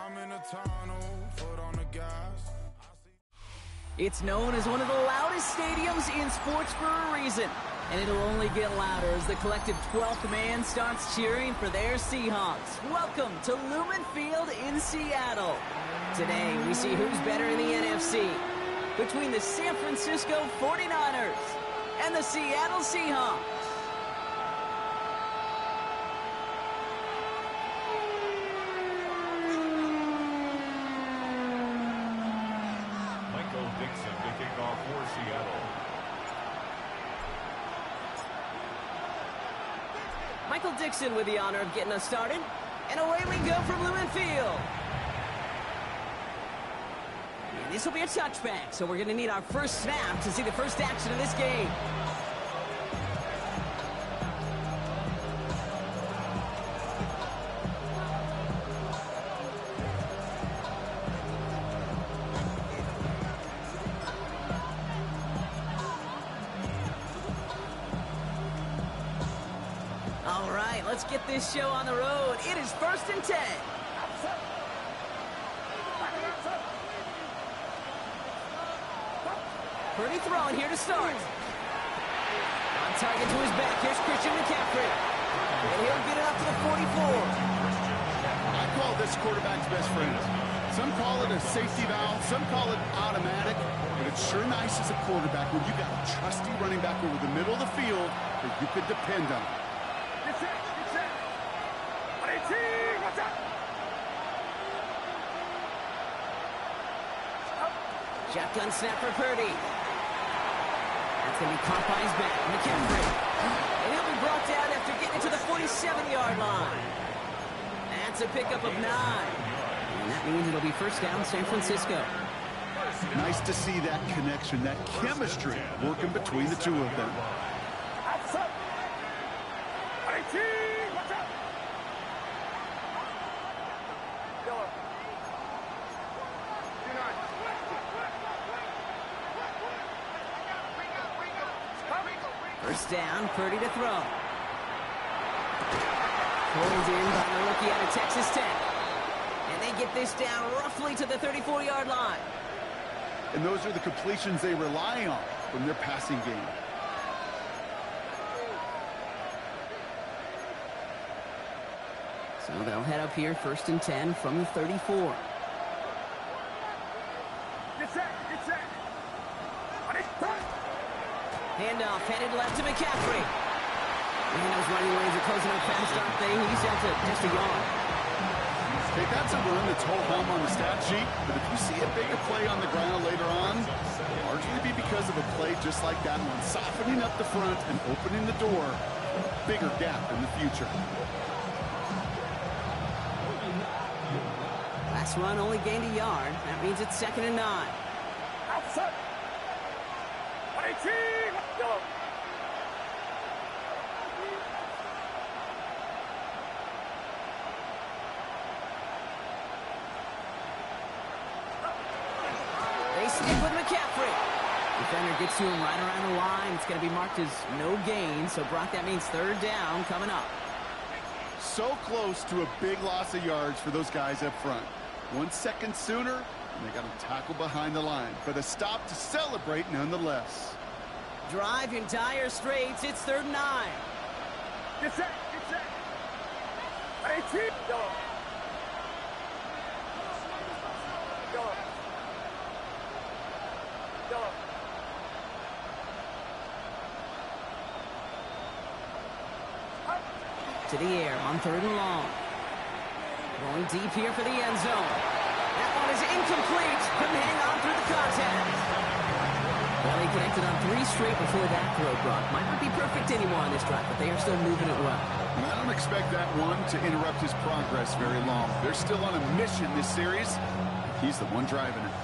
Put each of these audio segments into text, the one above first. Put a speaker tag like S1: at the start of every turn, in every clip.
S1: I'm in a tunnel, foot on the gas.
S2: It's known as one of the loudest stadiums in sports for a reason. And it'll only get louder as the collective 12th man starts cheering for their Seahawks. Welcome to Lumen Field in Seattle. Today, we see who's better in the NFC between the San Francisco 49ers and the Seattle Seahawks. Michael Dixon with the honor of getting us started. And away we go from Lumen Field. And this will be a touchback, so we're going to need our first snap to see the first action of this game. All right, let's get this show on the road. It is 1st and 10. Purdy throwing here to start. On target to his back. Here's Christian McCaffrey. And he'll get it up to the 44.
S3: I call this quarterback's best friend. Some call it a safety valve. Some call it automatic. But it's sure nice as a quarterback when you got a trusty running back over the middle of the field that you could depend on.
S2: Shotgun snap for Purdy. That's going to be caught by his back. McCaffrey. And he'll be brought down after getting to the 47-yard line. That's a pickup of 9. And that means it'll be first down San Francisco.
S3: Nice to see that connection, that chemistry working between the two of them.
S2: First down, Purdy to throw. Pulled in by the rookie out of Texas Tech. And they get this down roughly to the 34-yard line.
S3: And those are the completions they rely on from their passing game.
S2: So they'll head up here, 1st and 10 from the 34. Handoff headed left to McCaffrey. And those running lanes are closing up fast, aren't they? He's out to just a yard.
S3: Hey, that's a run that's whole home on the stat sheet. But if you see a bigger play on the ground later on, it'll largely be because of a play just like that one, softening up the front and opening the door for a bigger gap in the future.
S2: Last run only gained a yard. That means it's 2nd and 9.
S4: Outside. 18. Yellow.
S2: They stick with McCaffrey. Defender gets to him right around the line. It's going to be marked as no gain. So, Brock, that means 3rd down coming up.
S3: So close to a big loss of yards for those guys up front. 1 second sooner, and they got to tackle behind the line. But a stop to celebrate nonetheless.
S2: Drive in dire straits. It's 3rd and 9.
S4: Get set. 18. Yellow.
S2: To the air on 3rd and long. Going deep here for the end zone. That one is incomplete. Couldn't hang on through the contact. Well, he connected on 3 straight before that throw, Brock. Might not be perfect anymore on this drive, but they are still moving it well.
S3: I don't expect that one to interrupt his progress very long. They're still on a mission this series. He's the one driving it.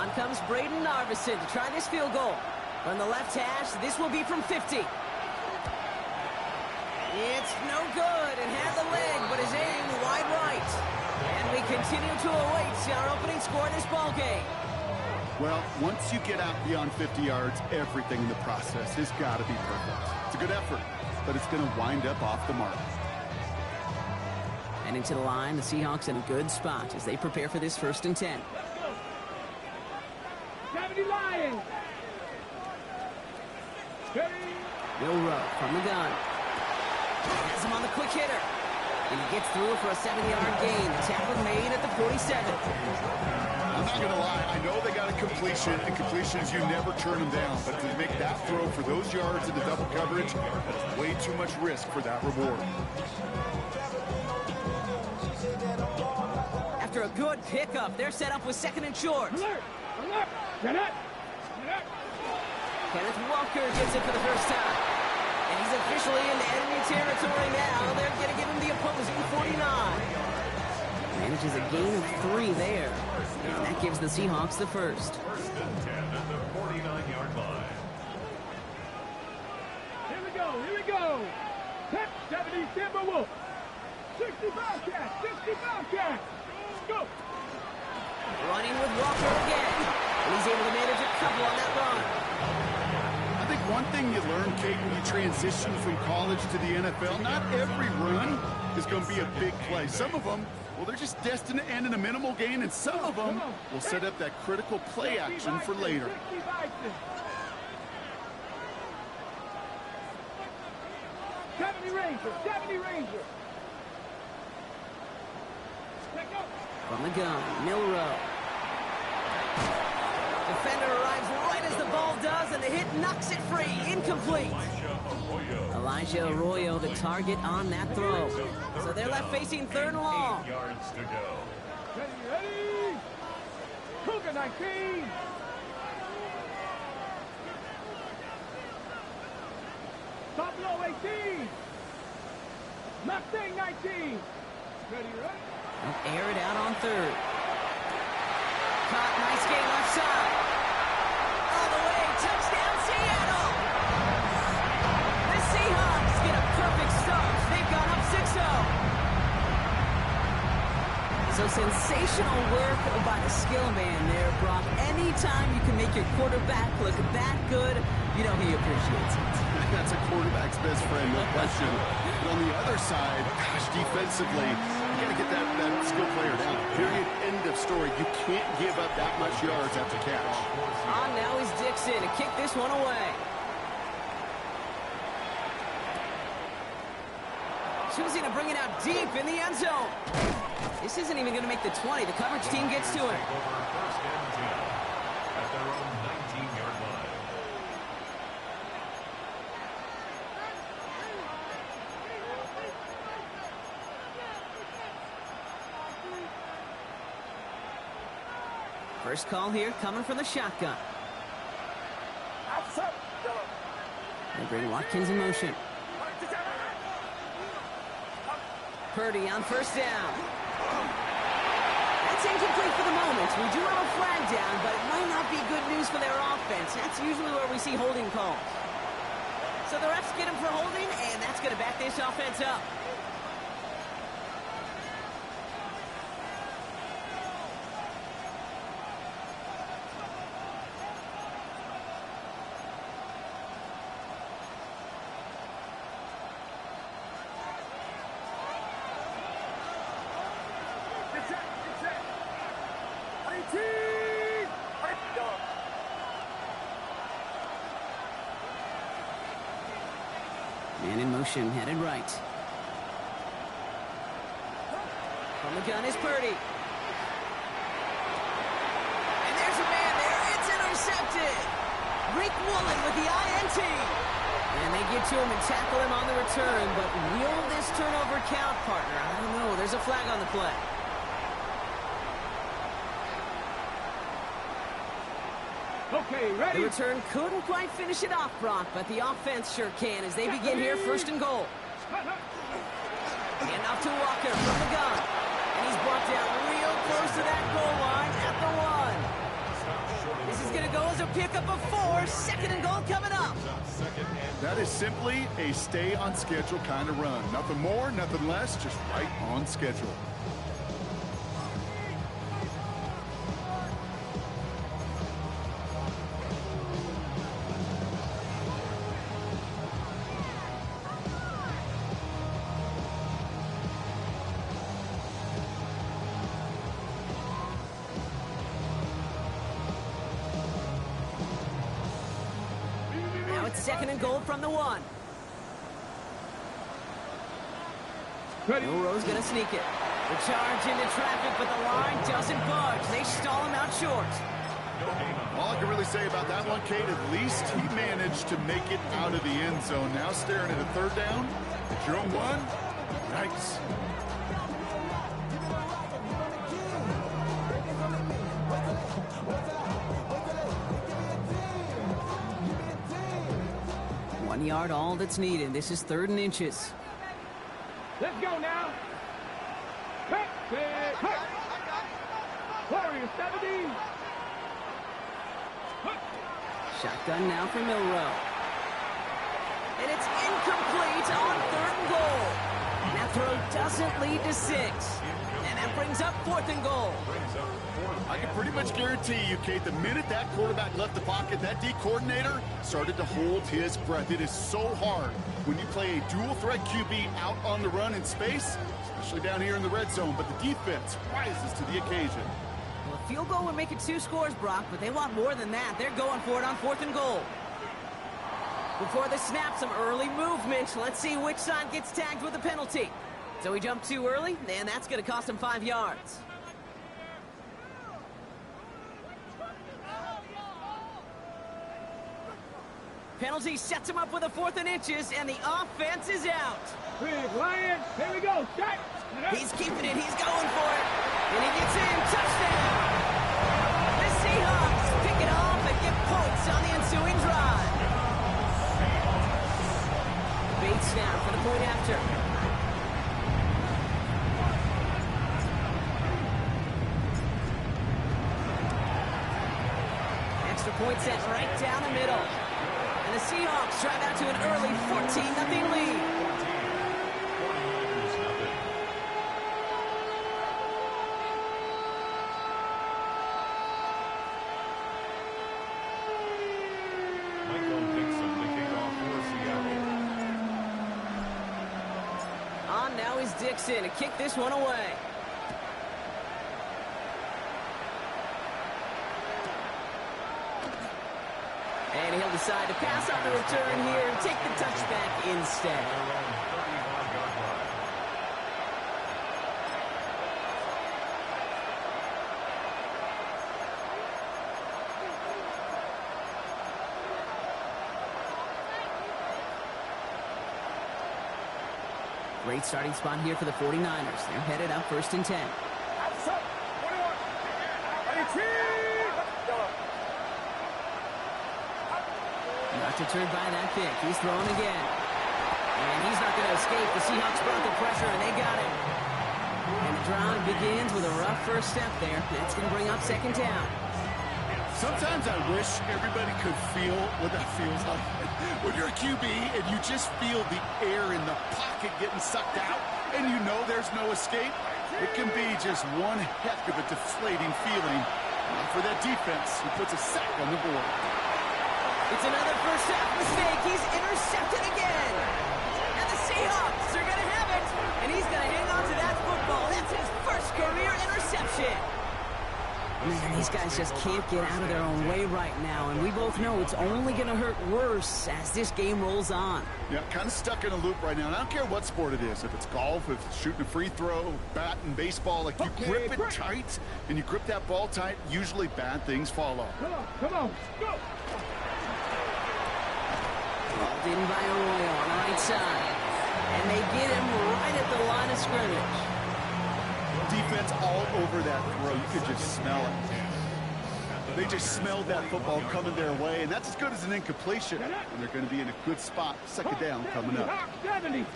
S2: On comes Braden Narvison to try this field goal. From the left hash, this will be from 50. It's no good and had the leg, but his aim wide right. And we continue to await our opening score in this ballgame.
S3: Well, once you get out beyond 50 yards, everything in the process has got to be perfect. It's a good effort, but it's going to wind up off the mark.
S2: Heading to the line, the Seahawks in a good spot as they prepare for this 1st and 10.
S4: Lions.
S2: Milrow from the gun. Has him on the quick hitter. And he gets through for a 7-yard gain. The tackle made at the 47.
S3: I'm not going to lie. I know they got a completion, and completions, you never turn them down. But to make that throw for those yards in the double coverage, that's way too much risk for that reward.
S2: After a good pickup, they're set up with 2nd and short.
S4: Alert! Alert! Get it!
S2: Kenneth Walker gets it for the first time. And he's officially in enemy territory now. They're going to give him the opposing 49. Manages a gain of 3 there. And that gives the Seahawks the first.
S5: 1st and 10 at the 49-yard line.
S4: Here we go! Here we go! Pep 70 Timberwolf! 65 cat! 65 cat! Go!
S2: Running with Walker again. And he's able to manage a couple on that run.
S3: I think one thing you learn, Kate, when you transition from college to the NFL, not every run is going to be a big play. Some of them, well, they're just destined to end in a minimal gain, and some of them will set up that critical play action for later.
S4: 70 Ranger! 70 Ranger!
S2: From the gun, Milrow. Defender arrives right as the ball does, and the hit knocks it free. Incomplete. Elijah Arroyo, the target on that throw. So they're left facing 3rd and long.
S5: 8 yards to go.
S4: Ready! Cougar 19! Pablo 18! Mustang 19! Ready, ready?
S2: They'll air it out on 3rd. Caught, nice gain left side. All the way, touchdown Seattle! The Seahawks get a perfect start. They've gone up 6-0. So sensational work by the skill man there, Brock. Anytime you can make your quarterback look that good, you know he appreciates it.
S3: That's a quarterback's best friend, no question. But on the other side, gosh, defensively, you got to get that skill player down. Period. End of story. You can't give up that much yards after catch.
S2: On now is Dixon to kick this one away. Choosing to bring it out deep in the end zone. This isn't even going to make the 20. The coverage team gets to him.
S5: Over 1st and 10 at their own 19-yard line.
S2: First call here coming from the shotgun.
S4: Outside!
S2: They bring Watkins in motion. Purdy on 1st down. That's incomplete for the moment. We do have a flag down, but it might not be good news for their offense. That's usually where we see holding calls. So the refs get him for holding, and that's going to back this offense up. Man in motion, headed right. From the gun is Purdy. And there's a man there. It's intercepted. Rick Woolen with the INT. And they get to him and tackle him on the return. But will this turnover count, partner? I don't know. There's a flag on the play.
S4: Okay, ready?
S2: The return couldn't quite finish it off, Brock, but the offense sure can as they begin here 1st and goal. And off to Walker from the gun. And he's brought down real close to that goal line at the 1. This is going to go as a pickup of 4. 2nd and goal coming up.
S3: That is simply a stay on schedule kind of run. Nothing more, nothing less, just right on schedule.
S2: second and goal from the 1.
S4: Ready.
S2: Milrow's going to sneak it. The charge into traffic, but the line doesn't budge. They stall him out short.
S3: All I can really say about that one, Kate, at least he managed to make it out of the end zone. Now staring at a third down. At your own 1. Nice.
S2: One yard, all that's needed. This is 3rd and inches.
S4: Let's go now. Hey, hey, hey. Warriors 70.
S2: Shotgun now for Milrow. And it's incomplete on 3rd and goal. And that throw doesn't lead to 6. And that brings up 4th and goal.
S3: I can pretty much guarantee you, Kate, the minute that quarterback left the pocket, that D coordinator started to hold his breath. It is so hard when you play a dual-threat QB out on the run in space, especially down here in the red zone, but the defense rises to the occasion.
S2: Well, a field goal would make it 2 scores, Brock, but they want more than that. They're going for it on 4th and goal. Before the snap, some early movement. Let's see which side gets tagged with a penalty. So he jumped too early, and that's going to cost him 5 yards. Penalty sets him up with a 4th and inches, and the offense is out.
S4: Big Lion. Here we go. Shot.
S2: He's keeping it. He's going for it. And he gets in. Touchdown. The Seahawks pick it off and get points on the ensuing drive. Bates now for the point after. Extra point set right down the middle. And the Seahawks drive out to an early 14-0 lead. On now is Dixon to kick this one away. And he'll decide to pass on the return here and take the touchback instead. Great starting spot here for the 49ers. They're headed up 1st and 10. Not deterred by that pick. He's throwing again. And he's not going to escape. The Seahawks brought the pressure, and they got him. And the drive begins with a rough first step there. That's going to bring up 2nd down.
S3: Sometimes I wish everybody could feel what that feels like. When you're a QB and you just feel the air in the pocket getting sucked out and you know there's no escape, it can be just one heck of a deflating feeling. And for that defense, who puts a sack on the board.
S2: It's another first half mistake. He's intercepted again. And the Seahawks are going to have it. And he's going to hang on to that football. That's his first career interception. Man, these guys just can't get out of their own way right now, and we both know it's only going to hurt worse as this game rolls on.
S3: Yeah, kind of stuck in a loop right now, and I don't care what sport it is. If it's golf, if it's shooting a free throw, bat and baseball, like you grip it tight, and you grip that ball tight, usually bad things follow.
S4: Come on, go!
S2: Balled in by Arroyo on the right side, and they get him right at the line of scrimmage.
S3: Defense all over that throw. You could just smell it. They just smelled that football coming their way, and that's as good as an incompletion. And they're going to be in a good spot. 2nd down coming up.
S4: 70.
S2: And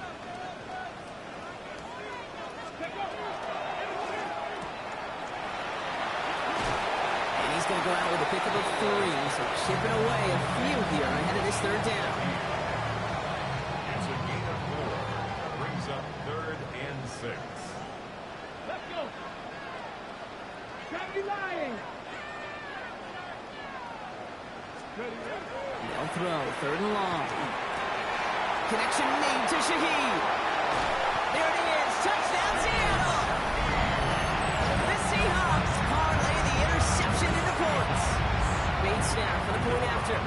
S2: he's going to go out with a pickup of 3, so chipping away a few here ahead of this 3rd down.
S5: It's a gain of 4. Brings up 3rd and 6.
S4: Let's go. 70 Lions.
S2: They'll throw, 3rd and long. Connection made to Shaheed. There it is, touchdown Seattle. The Seahawks parlay the interception into points. Bates now for the point after.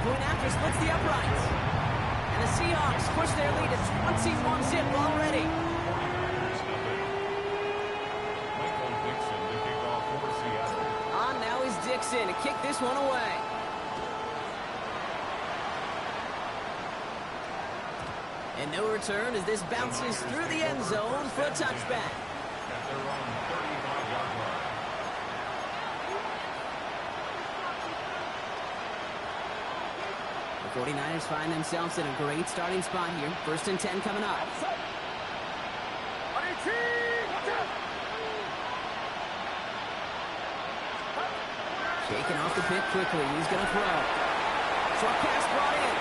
S2: point after splits the uprights. And the Seahawks push their lead to 21-zip already.
S5: Michael Dixon to kick off for Seattle.
S2: On now is Dixon to kick this one away. And no return as this bounces through the end zone for a touchback.
S5: At their own 35-yard line.
S2: The 49ers find themselves in a great starting spot here. 1st and 10 coming up. Shaking off the pit quickly. He's going to throw. Short pass brought in.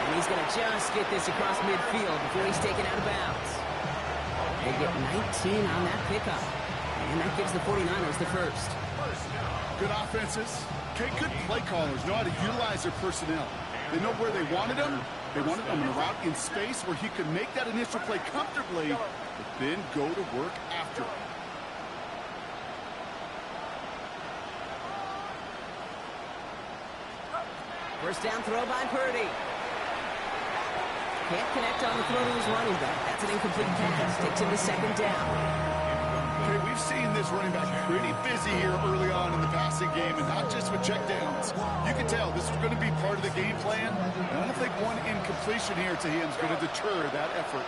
S2: And he's going to just get this across midfield before he's taken out of bounds. They get 19 on that pickup. And that gives the 49ers the first.
S3: Good offenses. Okay, good play callers know how to utilize their personnel. They know where they wanted them. They wanted them in a route in space where he could make that initial play comfortably, but then go to work after it.
S2: First down throw by Purdy. Can't connect on the throw to his running back. That's an incomplete pass. Takes him to 2nd down.
S3: Okay, we've seen this running back pretty busy here early on in the passing game, and not just with checkdowns. You can tell this is going to be part of the game plan. And I don't think one incompletion here to him is going to deter that effort.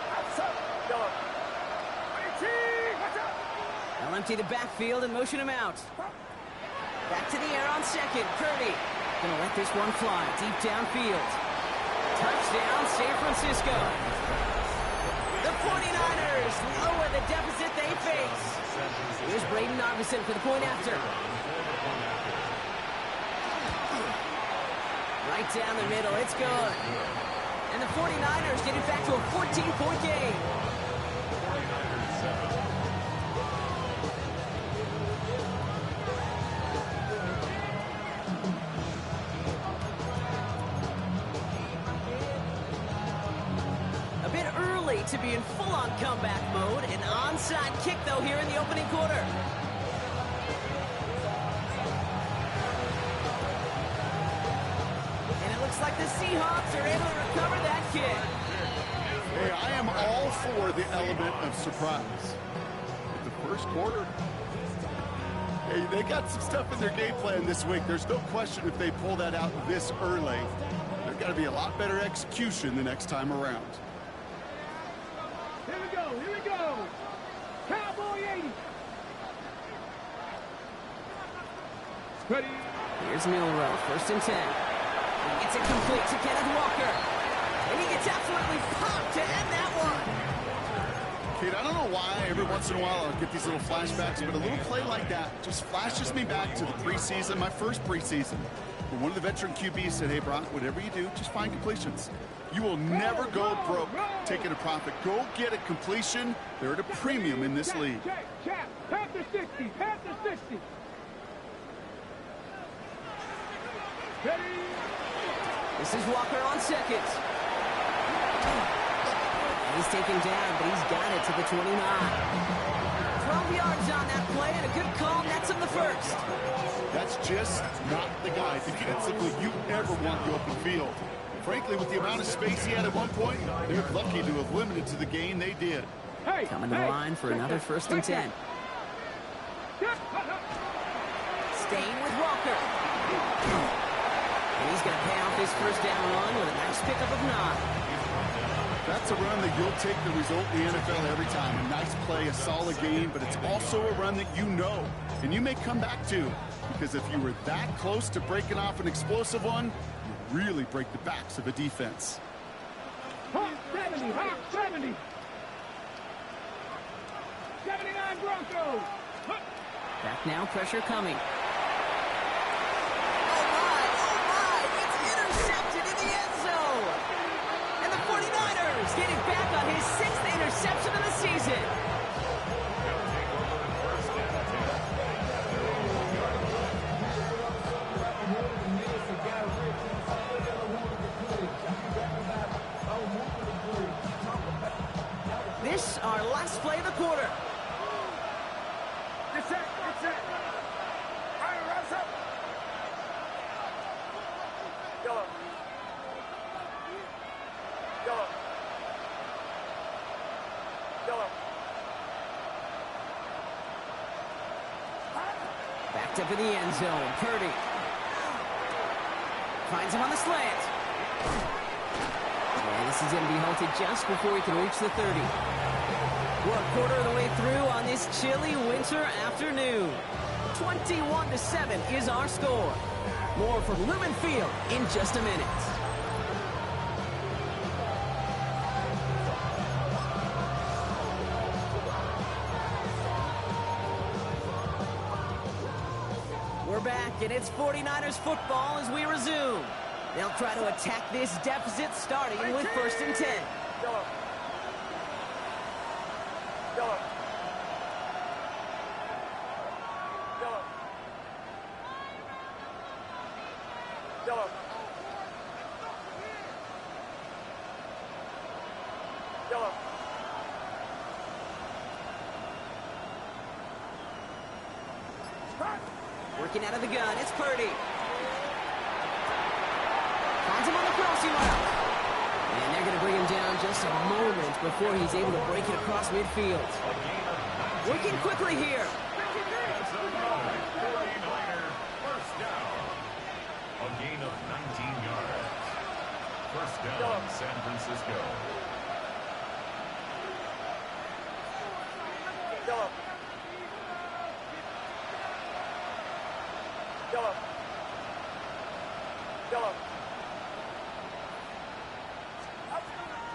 S2: They'll empty the backfield and motion him out. Back to the air on 2nd. Purdy gonna let this one fly deep downfield. Touchdown, San Francisco. The 49ers lower the deficit they face. Here's Braden Arvison for the point after. Right down the middle, it's good. And the 49ers get it back to a 14-point game. To be in full-on comeback mode. An onside kick, though, here in the opening quarter. And it looks like the Seahawks are able to recover that kick.
S3: Hey, I am all for the element of surprise. The first quarter, hey, they got some stuff in their game plan this week. There's no question if they pull that out this early, there's got to be a lot better execution the next time around.
S4: Here we go. Cowboy 80. Ready.
S2: Here's Milrow, 1st and 10. He gets it complete to Kenneth Walker. And he gets absolutely popped to end that one.
S3: Kate, I don't know why every once in a while I'll get these little flashbacks, but a little play like that just flashes me back to the preseason, my first preseason. When one of the veteran QBs said, hey, Brock, whatever you do, just find completions. You will never go broke taking a profit. Go get a completion. They're at a premium in this league.
S4: Check. Half the 60. Half the 60. Ready.
S2: This is Walker on 2nd. He's taken down, but he's got it to the 29. 12 yards on that play, and a good call nets him the first.
S3: That's just not the guy defensively you ever want the open field. Frankly, with the amount of space he had at one point, they're lucky to have limited to the gain they did.
S2: Coming to the line for another 1st and 10. Staying with Walker. And he's going to pay off his 1st down run with a nice pickup of 9.
S3: That's a run that you'll take the result in the NFL every time. A nice play, a solid game, but it's also a run that you know, and you may come back to, because if you were that close to breaking off an explosive one, you really break the backs of a defense.
S4: Hawk 70, Hawk 70. 79 Broncos.
S2: Back now, pressure coming. Getting back on his 6th interception of the season. This our last play of the quarter.
S4: It's set.
S2: Backed up in the end zone. Purdy finds him on the slant. And this is going to be halted just before he can reach the 30. We're a quarter of the way through on this chilly winter afternoon. 21-7 is our score. More from Lumen Field in just a minute. We're back, and it's 49ers football as we resume. They'll try to attack this deficit starting with 1st and 10. Working out of the gun, it's Purdy. Finds him on the crossing route. And they're going to bring him down just a moment before he's able to break it across midfield. Working quickly here.
S5: That's a 49er first down. A gain of 19 yards. First down, San Francisco.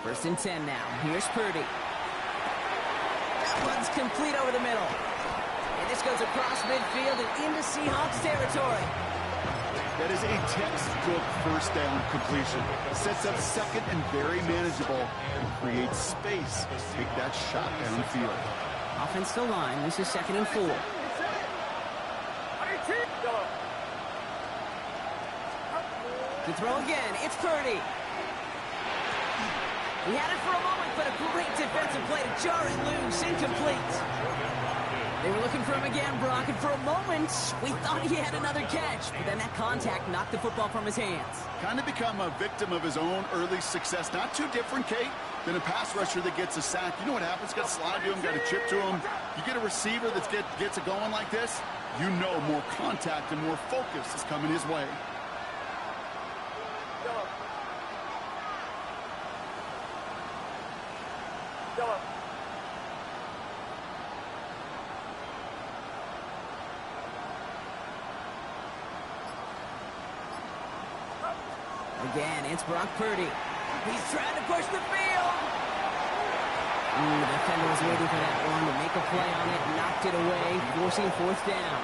S2: First and 10 now. Here's Purdy. That one's complete over the middle. And this goes across midfield and into Seahawks territory.
S3: That is a textbook first down completion. Sets up second and very manageable and creates space to take that shot downfield.
S2: Offense still line. This is 2nd and 4. To throw again, it's Purdy. He had it for a moment, but a great defensive play to jar it loose, incomplete. They were looking for him again, Brock, and for a moment, we thought he had another catch, but then that contact knocked the football from his hands.
S3: Kind of become a victim of his own early success. Not too different, Kate, than a pass rusher that gets a sack. You know what happens? Got to slide to him, got to chip to him. You get a receiver that gets it going like this, you know more contact and more focus is coming his way.
S2: Again, it's Brock Purdy. He's trying to push the field. The defender was waiting for that one to make a play on it, knocked it away, forcing 4th down.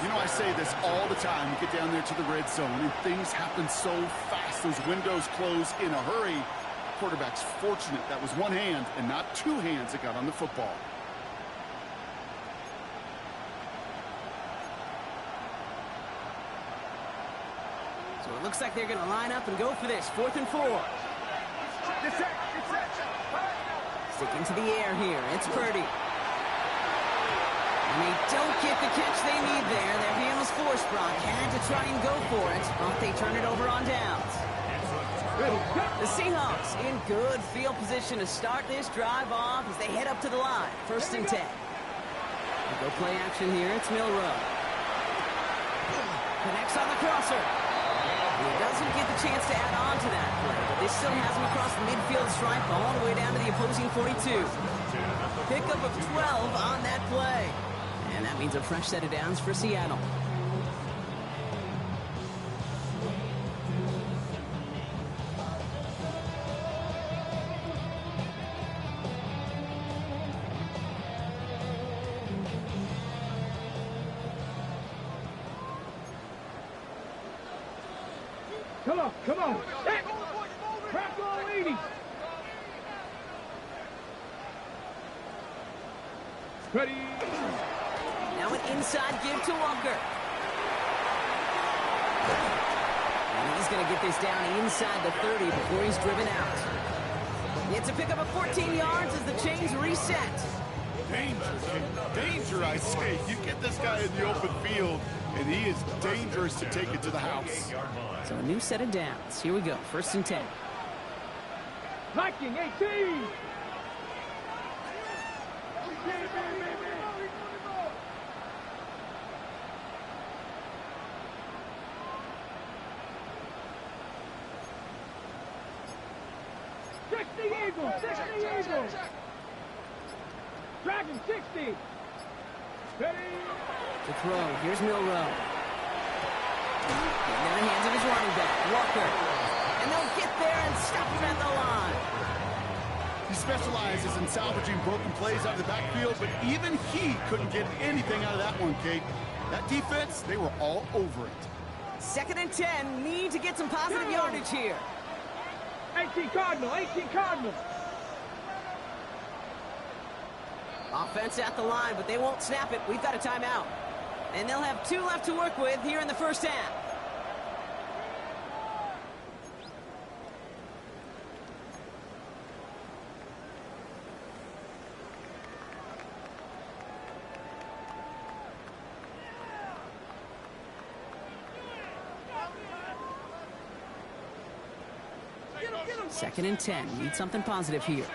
S3: You know, I say this all the time. You get down there to the red zone, and things happen so fast. Those windows close in a hurry. Quarterback's fortunate that was one hand and not two hands that got on the football.
S2: So it looks like they're going to line up and go for this. 4th and 4. Sticking to the air here. It's Purdy. And they don't get the catch they need there. Their hand was forced, Brock. Had to try and go for it, but they turn it over on downs. The Seahawks in good field position to start this drive off as they head up to the line. 1st and 10. We'll go play action here. It's Milrow. Connects on the crosser. He doesn't get the chance to add on to that play, but this still has him across the midfield stripe all the way down to the opposing 42. Pickup of 12 on that play. And that means a fresh set of downs for Seattle.
S4: Come on. Hey, crack all 80. Ready.
S2: Now an inside give to Walker. And he's going to get this down inside the 30 before he's driven out. It's a pickup of 14 yards as the chains reset.
S3: Danger, I say. You get this guy in the open field, and he is dangerous to take it to the house.
S2: So a new set of downs. Here we go. 1st and 10.
S4: Viking 18. Eagles, 60 Eagles. Dragon 60. Ready.
S2: To throw. Here's Milrow. And in the hands of his running back, Walker. And they'll get there and stop him at the line.
S3: He specializes in salvaging broken plays out of the backfield, but even he couldn't get anything out of that one, Kate. That defense, they were all over it.
S2: 2nd and 10. Need to get some positive yardage here.
S4: 18 Cardinal, 18 Cardinal.
S2: Offense at the line, but they won't snap it. We've got a timeout. And they'll have 2 left to work with here in the 1st half. Second and 10. Need something positive here.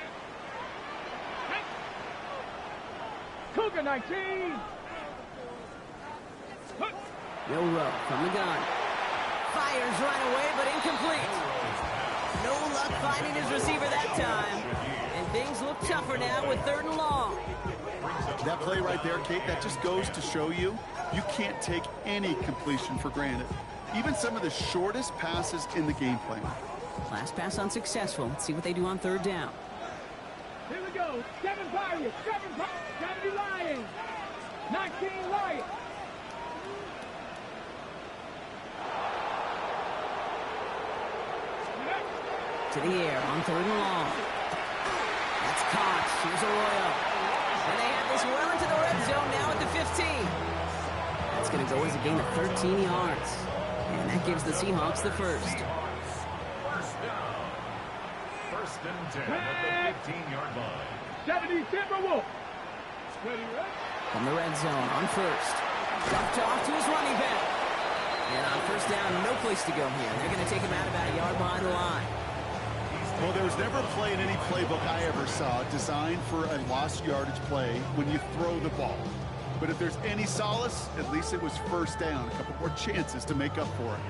S4: Cougar 19.
S2: Milrow from the gun. Fires right away, but incomplete. No luck finding his receiver that time. And things look tougher now with 3rd and long.
S3: That play right there, Kate, that just goes to show you, you can't take any completion for granted. Even some of the shortest passes in the game plan.
S2: Last pass unsuccessful. Let's see what they do on 3rd down.
S4: Here we go. 7 Pirates, 70 Lions, 19 Lions.
S2: To the air on 3rd and long. That's caught. Here's Arroyo. And they have this well into the red zone now at the 15. That's going to go as a gain of 13 yards. And that gives the Seahawks the 1st.
S5: 1st and 10 at the 15-yard line.
S4: 70 Timberwolves. Ready,
S2: From the red zone on 1st. Dumped off to his running back. And on 1st down, no place to go here. They're going to take him out about a yard behind the line.
S3: Well, there was never a play in any playbook I ever saw designed for a lost yardage play when you throw the ball. But if there's any solace, at least it was 1st down. A couple more chances to make up for it.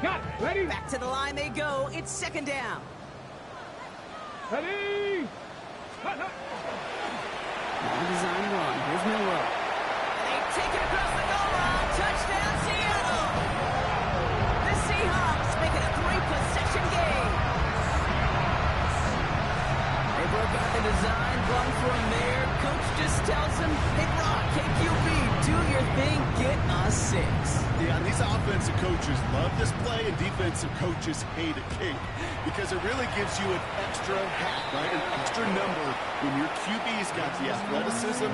S4: Got it. Ready.
S2: Back to the line they go. It's 2nd down.
S4: Ready.
S2: Long-design run. Here's Milrow. And they take it across the goal line. Touchdown, Seattle. The Seahawks make it a 3-possession game. They broke out the design, run from there. Coach just tells them, hey, Brock, KQB, do your thing, get us 6.
S3: Yeah, and these offensive coaches love this play, and defensive coaches hate it, Kate, because it really gives you an extra hat, right? An extra number when your QB's got the athleticism,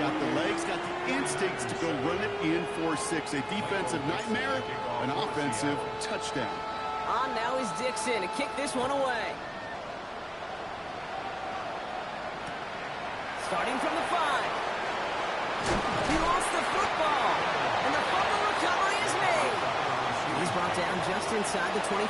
S3: got the legs, got the instincts to go run it in for 6. A defensive nightmare, an offensive touchdown.
S2: On now is Dixon to kick this one away. Starting from the 5. He lost the football. And the fumble recovery is made. He's brought down just inside the 25.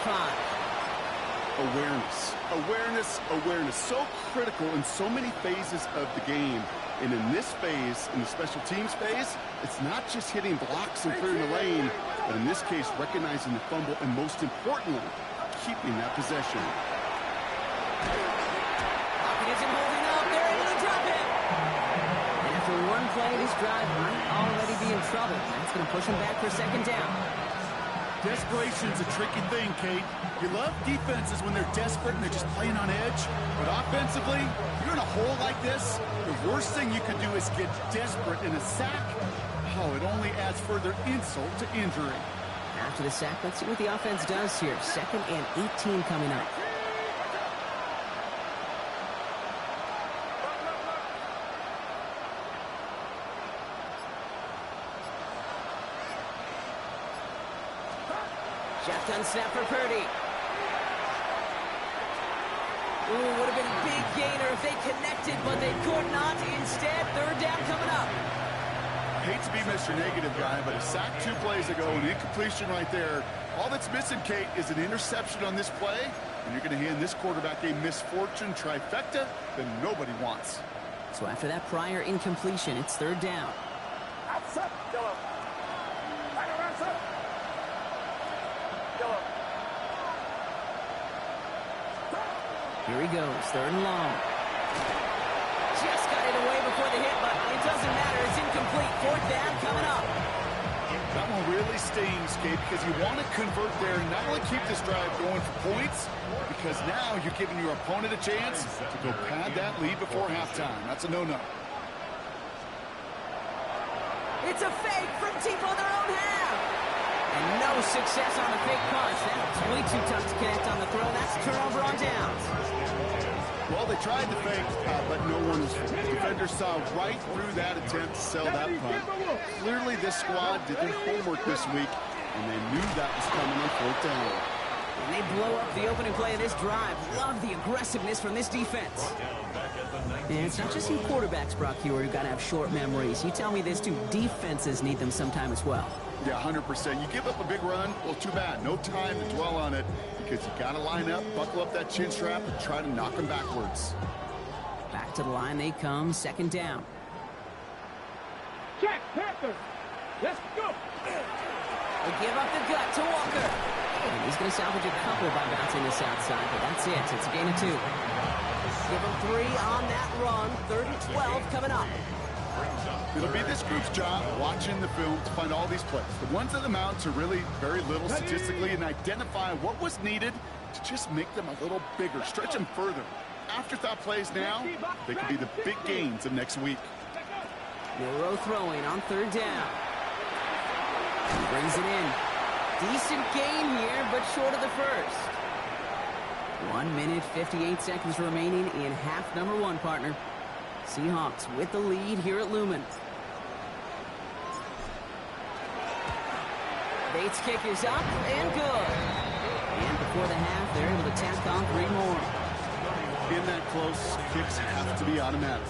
S3: Awareness, awareness, awareness. So critical in so many phases of the game. And in this phase, in the special teams phase, it's not just hitting blocks and clearing the lane, but in this case, recognizing the fumble and most importantly, keeping that possession.
S2: Pocket isn't holding up. They're able to drop it. And after one play, this drive might already be in trouble. That's going to push him back for 2nd down.
S3: Desperation's a tricky thing, Kate. You love defenses when they're desperate and they're just playing on edge. But offensively, you're in a hole like this, the worst thing you can do is get desperate in a sack. Oh, it only adds further insult to injury.
S2: After the sack, let's see what the offense does here. 2nd and 18 coming up. Shotgun snap for Purdy. Ooh, would have been a big gainer if they connected, but they could not. Instead, 3rd down coming up.
S3: hate to be Mr. Negative guy, but a sack 2 plays ago, an incompletion right there. All that's missing, Kate, is an interception on this play, and you're going to hand this quarterback a misfortune trifecta that nobody wants.
S2: So after that prior incompletion, it's third down. Here he goes, third and long. Just got it away before the hit, but it doesn't matter. It's incomplete. Fourth down coming up.
S3: That one really stings, Kate, because you want to convert there and not only keep this drive going for points, because now you're giving your opponent a chance to go pad that lead before halftime. That's a no-no.
S2: It's a fake from deep on their own half. And no success on the fake punch. That's way too tough to connect on the throw. That's a turnover on downs.
S3: Well, they tried the fake, but no one was. Defenders saw right through that attempt to sell that punt. Clearly, this squad did their homework this week, and they knew that was coming on fourth down.
S2: And they blow up the opening play of this drive. Love the aggressiveness from this defense. And it's not just you quarterbacks, Brock Hewer, who got to have short memories. You tell me this too, defenses need them sometime as well.
S3: Yeah, 100%. You give up a big run, well, too bad. No time to dwell on it, because you got to line up, buckle up that chin strap, and try to knock them backwards.
S2: Back to the line they come, second down.
S4: Check, Panthers. Let's go.
S2: They give up the gut to Walker. And he's going to salvage a couple by bouncing this outside, but that's it. It's a gain of 2. Give him 3 on that run. 3rd and 12 coming up.
S3: It'll be this group's job watching the film to find all these plays. The ones that amount to really very little statistically, and identify what was needed to just make them a little bigger, stretch them further. Afterthought plays now, they could be the big gains of next week.
S2: Milrow throwing on 3rd down. He brings it in. Decent gain here, but short of the first. 1 minute, 58 seconds remaining in half number 1, partner. Seahawks with the lead here at Lumen. Bates kick is up and good. And before the half, they're able to tack on 3 more.
S3: In that close, kicks have to be automatic.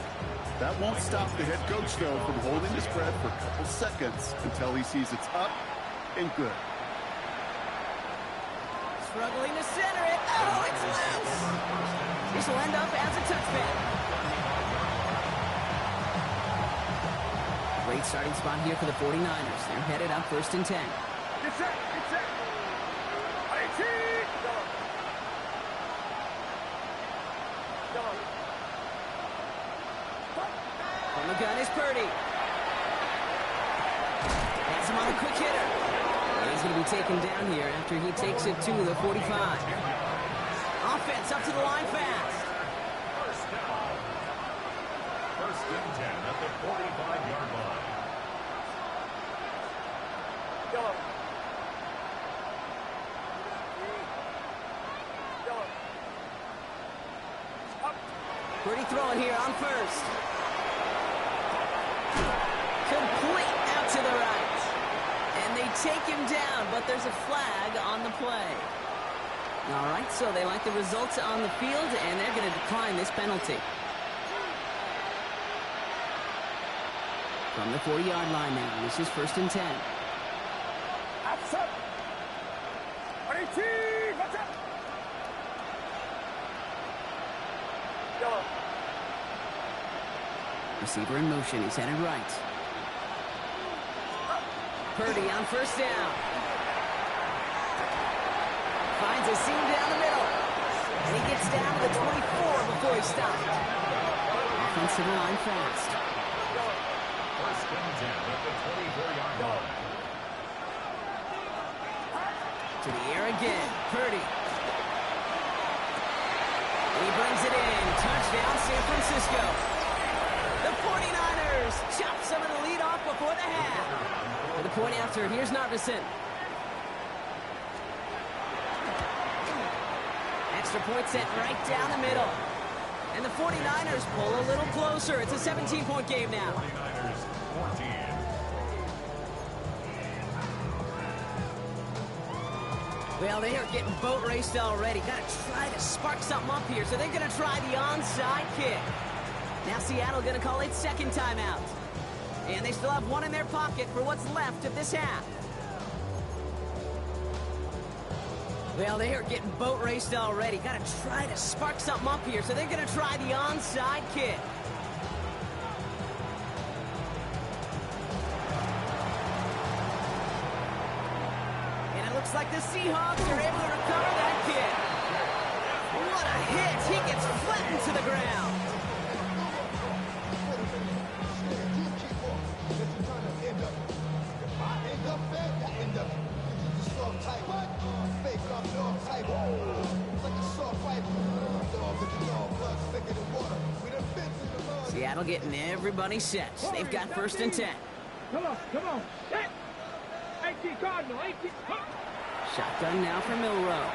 S3: That won't stop the head coach, though, from holding his breath for a couple seconds until he sees it's up and good.
S2: Struggling to center it. Oh, it's loose. This will end up as a touchback. Great starting spot here for the 49ers. They're headed up 1st and 10.
S4: Get set. Get set.
S2: From the gun is Purdy. That's him on the quick hitter. He's going to be taken down here after he takes it to the 45. Offense up to the line fast.
S5: First down. 1st and 10 at the 45-yard line.
S2: Purdy throwing here on 1st. Complete out to the right. And they take him down, but there's a flag on the play. All right, so they like the results on the field, and they're going to decline this penalty. From the 40-yard line now, this is 1st and 10. Receiver in motion. He's headed right. Purdy on 1st down. Finds a seam down the middle. And he gets down to the 24 before he stopped. Offensive line fast.
S5: 1st and 10 at the 24-yard line.
S2: To the air again. Purdy. And he brings it in. Touchdown, San Francisco. The 49ers chop some of the lead off before the half. For the point after, here's Narbison. Extra point set right down the middle. And the 49ers pull a little closer. It's a 17-point game now.
S5: 49ers 14.
S2: Well, they are getting boat raced already. Got to try to spark something up here. So they're going to try the onside kick. Now Seattle going to call it 2nd timeout. And they still have one in their pocket for what's left of this half. Well, they are getting boat raced already. Got to try to spark something up here, so they're going to try the onside kick. And it looks like the Seahawks are able to recover that kick. What a hit! He gets flattened to the ground. Seattle getting everybody set. They've got 1st and 10.
S4: Come on. Set. 18 Cardinal, 18.
S2: Shotgun now for Milrow.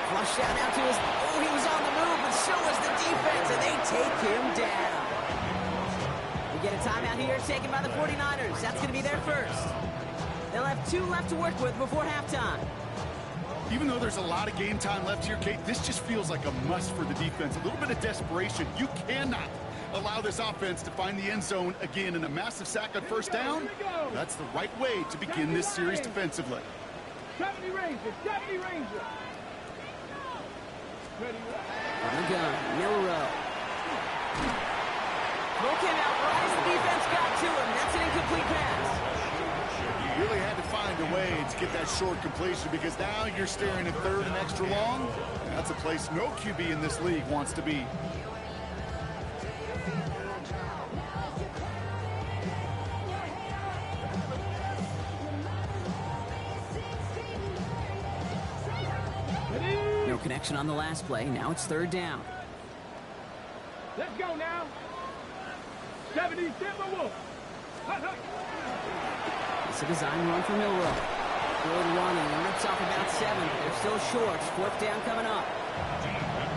S2: Flush out now to his... Oh, he was on the move, but so was the defense, and they take him down. We get a timeout here taken by the 49ers. That's going to be their first. They'll have 2 left to work with before halftime.
S3: Even though there's a lot of game time left here, Kate, this just feels like a must for the defense. A little bit of desperation. You cannot allow this offense to find the end zone again, in a massive sack on 1st down. That's the right way to begin this series defensively.
S4: 70 Rangers.
S2: On the gun, Milrow. Throw came out right as the defense got to him. That's an incomplete pass.
S3: You really had to find a way to get that short completion, because now you're staring at 3rd and extra long. That's a place no QB in this league wants to be.
S2: No connection on the last play. Now it's 3rd down.
S4: Let's go now. 70 Timberwolves.
S2: It's a design run for Milrow. Good running, and rips off about 7. They're still short. 4th down coming up.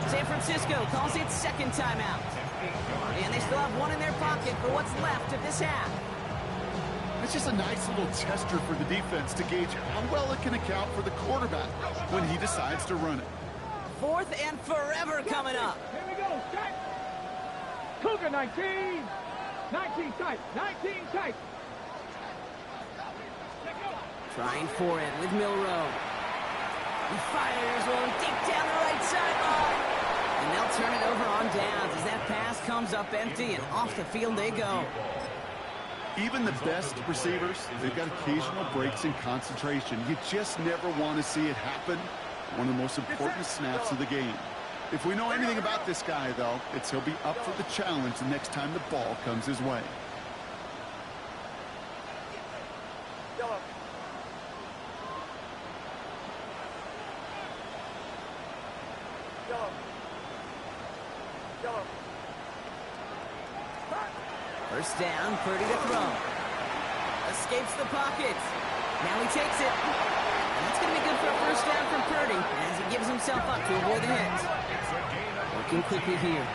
S2: San Francisco calls it 2nd timeout. And they still have 1 in their pocket for what's left of this half.
S3: It's just a nice little tester for the defense to gauge how well it can account for the quarterback when he decides to run it.
S2: 4th and forever coming up.
S4: Here we go. Strike. Cougar 19. 19 tight. 19 tight.
S2: Trying for it with Milrow. He fires one deep down the right sideline. And they'll turn it over on downs as that pass comes up empty, and off the field they go.
S3: Even the best receivers, they've got occasional breaks in concentration. You just never want to see it happen. One of the most important snaps of the game. If we know anything about this guy, though, it's he'll be up for the challenge the next time the ball comes his way.
S2: First down, Purdy to throw. Escapes the pocket. Now he takes it. And that's going to be good for a 1st down from Purdy as he gives himself up to avoid the hit. Working quickly here.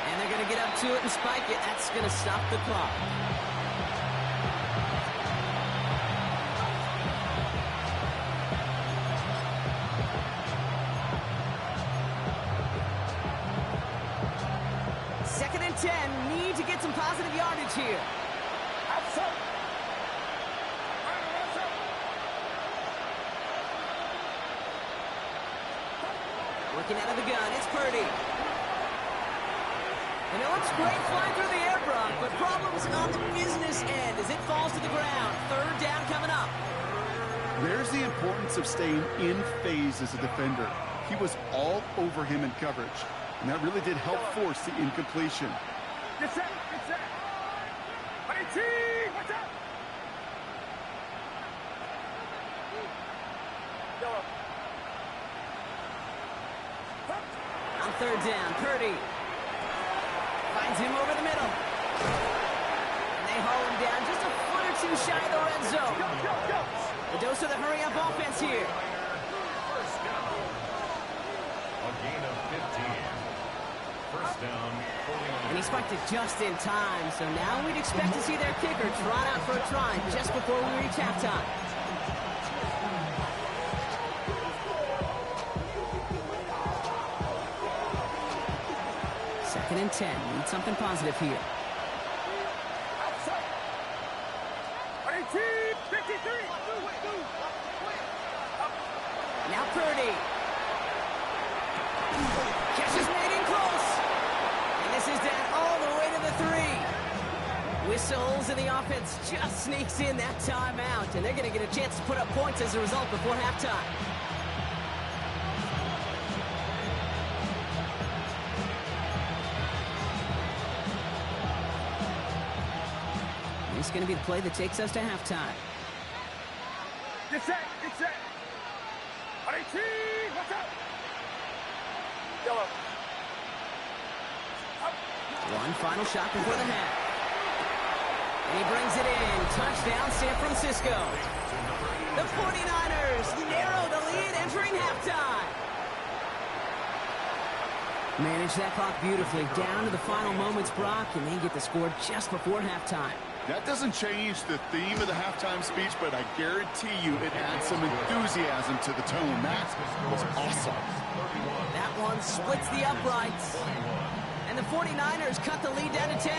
S2: And they're going to get up to it and spike it. That's going to stop the clock. Need to get some positive yardage here. Working out of the gun, it's Purdy. And it looks great flying through the air, Brock, but problems on the business end as it falls to the ground. 3rd down coming up.
S3: There's the importance of staying in phase as a defender. He was all over him in coverage, and that really did help force the incompletion.
S4: Get set. 18. What's up?
S2: On 3rd down, Purdy finds him over the middle. And they haul him down just a foot or 2 shy of the red zone. The dose of the hurry-up offense here.
S5: First down. A gain of 15. First down.
S2: And he spiked it just in time, so now we'd expect to see their kicker trot out for a try just before we reach halftime. and 10. Need something positive here. Now Purdy. Catch is made in close. And this is down all the way to the 3. Whistles, and the offense just sneaks in that timeout. And they're going to get a chance to put up points as a result before halftime. This is going to be the play that takes us to halftime.
S4: Get set, get set. What's up? Yellow.
S2: One final shot before the half. And he brings it in. Touchdown, San Francisco. The 49ers narrow the lead entering halftime. Manage that clock beautifully. Down to the final moments, Brock, and they get the score just before halftime.
S3: That doesn't change the theme of the halftime speech, but I guarantee you it adds some enthusiasm to the tone. That was awesome.
S2: That one splits the uprights. And the 49ers cut the lead down to 10.